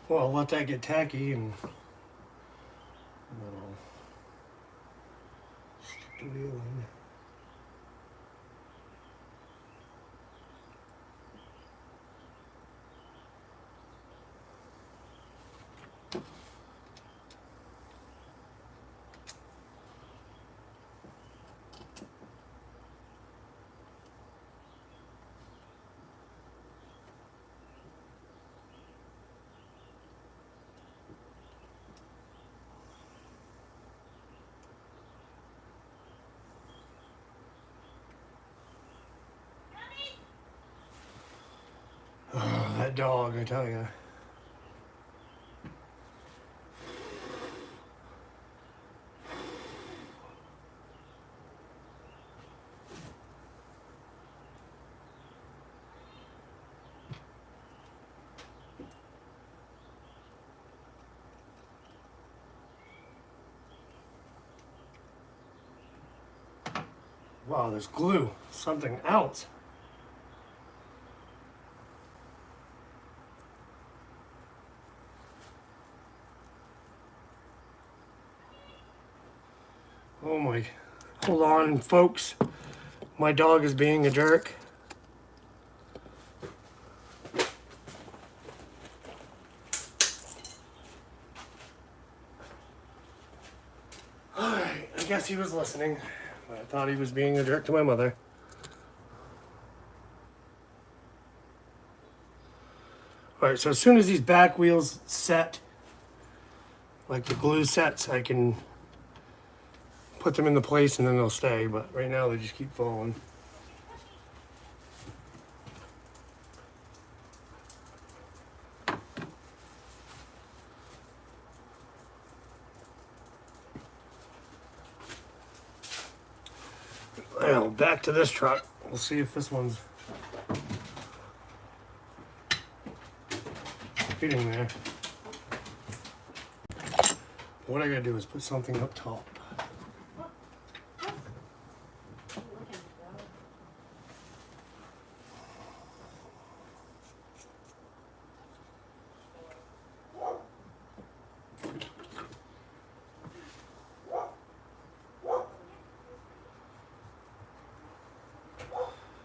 Well, let that get tacky and I'll stick the wheel in. Oh, that dog, I tell you. Wow, there's glue. Something else. Oh my, hold on folks. My dog is being a jerk. Alright, I guess he was listening. But I thought he was being a jerk to my mother. Alright, so as soon as these back wheels set, like the glue sets, I can put them into place and then they'll stay. But right now they just keep falling. Well, back to this truck. We'll see if this one's fitting there. What I gotta do is put something up top.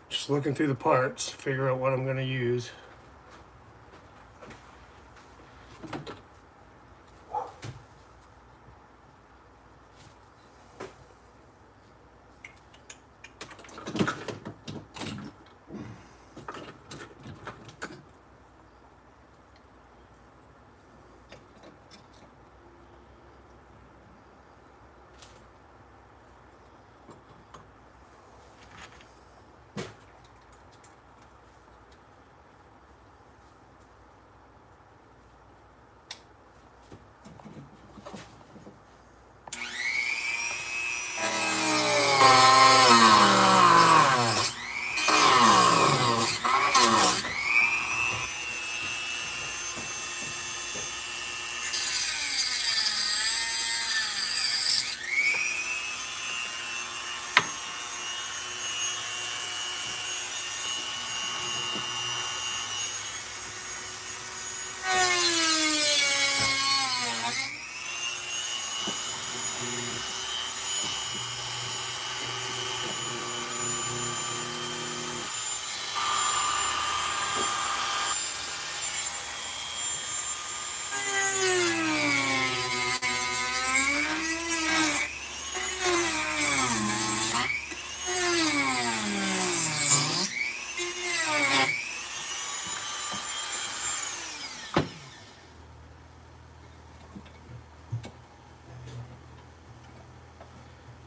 Just looking through the parts, figure out what I'm gonna use.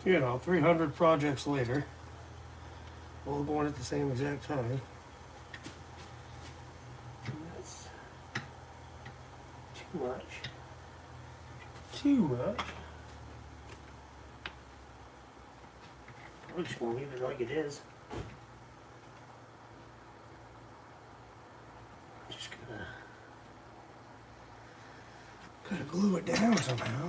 You know, 300 projects later, all going at the same exact time. That's too much. Too much. I'm just gonna leave it like it is. Just gotta glue it down somehow.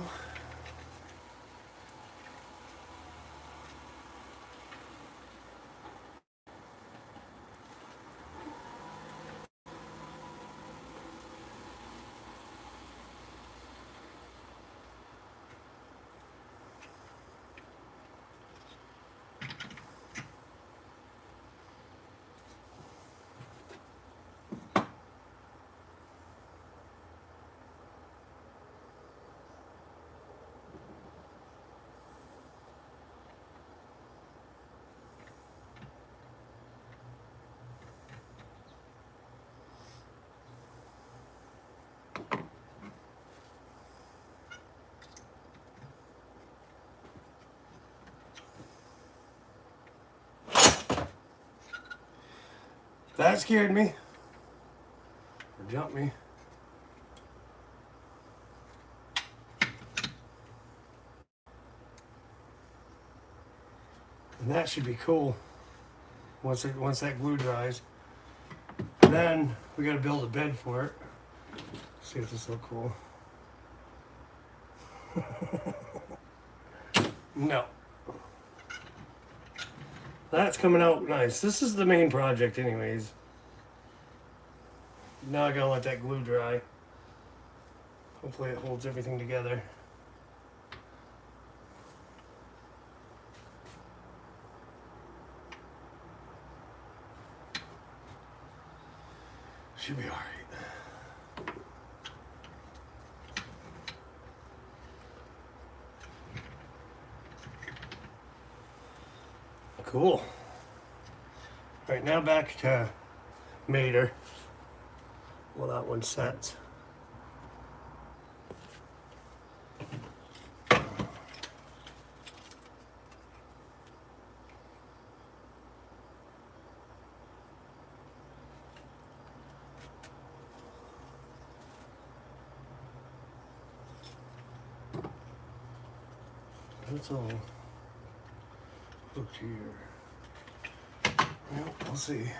That scared me. Or jumped me. And that should be cool once that glue dries. And then we gotta build a bed for it. See if this looks cool. No. That's coming out nice. This is the main project anyways. Now I gotta let that glue dry. Hopefully it holds everything together. Should be all right. Cool. All right, now back to Mater. Well, that one sets. That's all hooked here. Well, we'll see.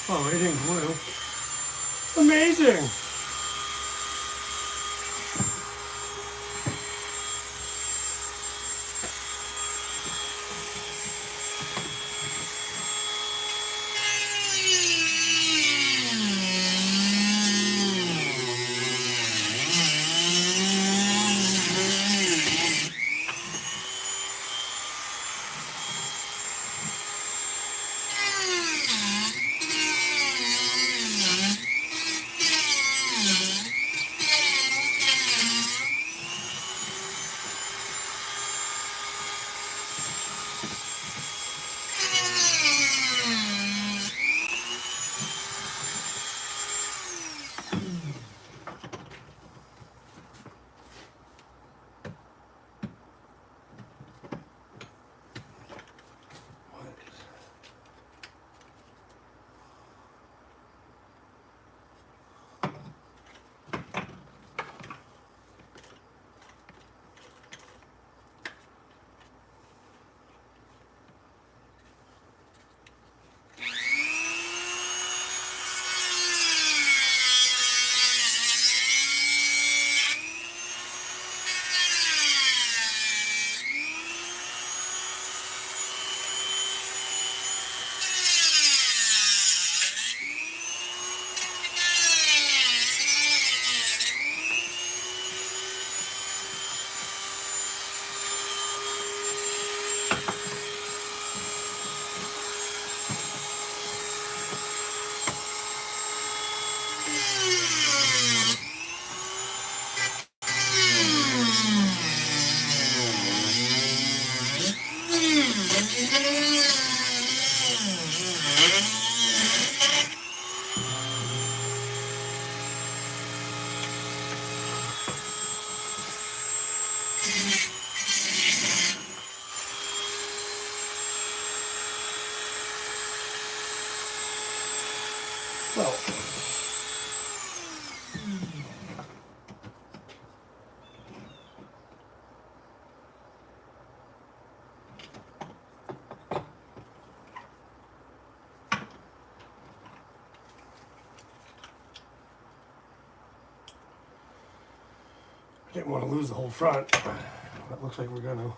Oh, it didn't glue. Amazing! Well, I didn't want to lose the whole front. That looks like we're gonna.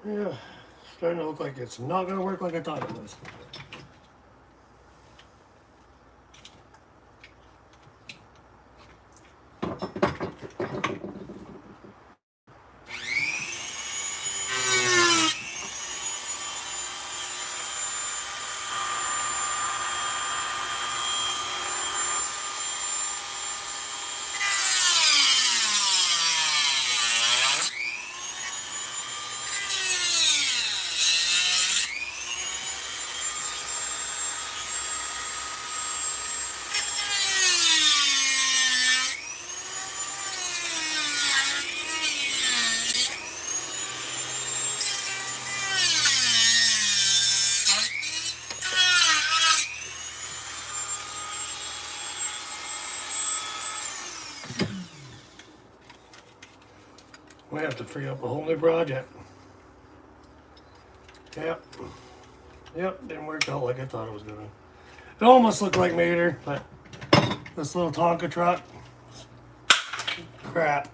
Yeah, starting to look like it's not gonna work like I thought it was. We have to free up a whole new project. Yep. Yep, didn't work out like I thought it was gonna. It almost looked like Mater, but this little Tonka truck, crap.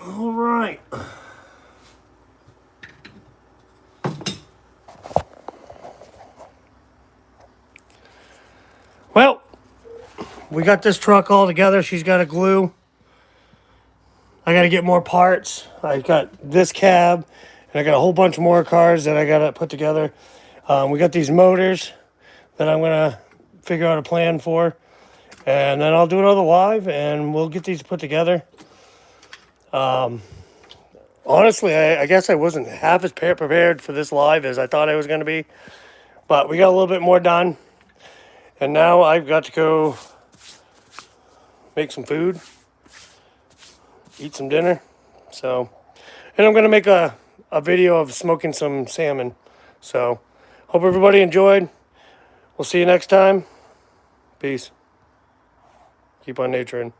All right. Well, we got this truck all together. She's got a glue. I got to get more parts. I got this cab, and I got a whole bunch more cars that I got to put together. We got these motors that I'm going to figure out a plan for. And then I'll do another live, and we'll get these put together. Honestly, I guess I wasn't half as prepared for this live as I thought I was going to be. But we got a little bit more done. And now I've got to go make some food, eat some dinner. So, and I'm going to make a video of smoking some salmon. So, hope everybody enjoyed. We'll see you next time. Peace. Keep on naturing.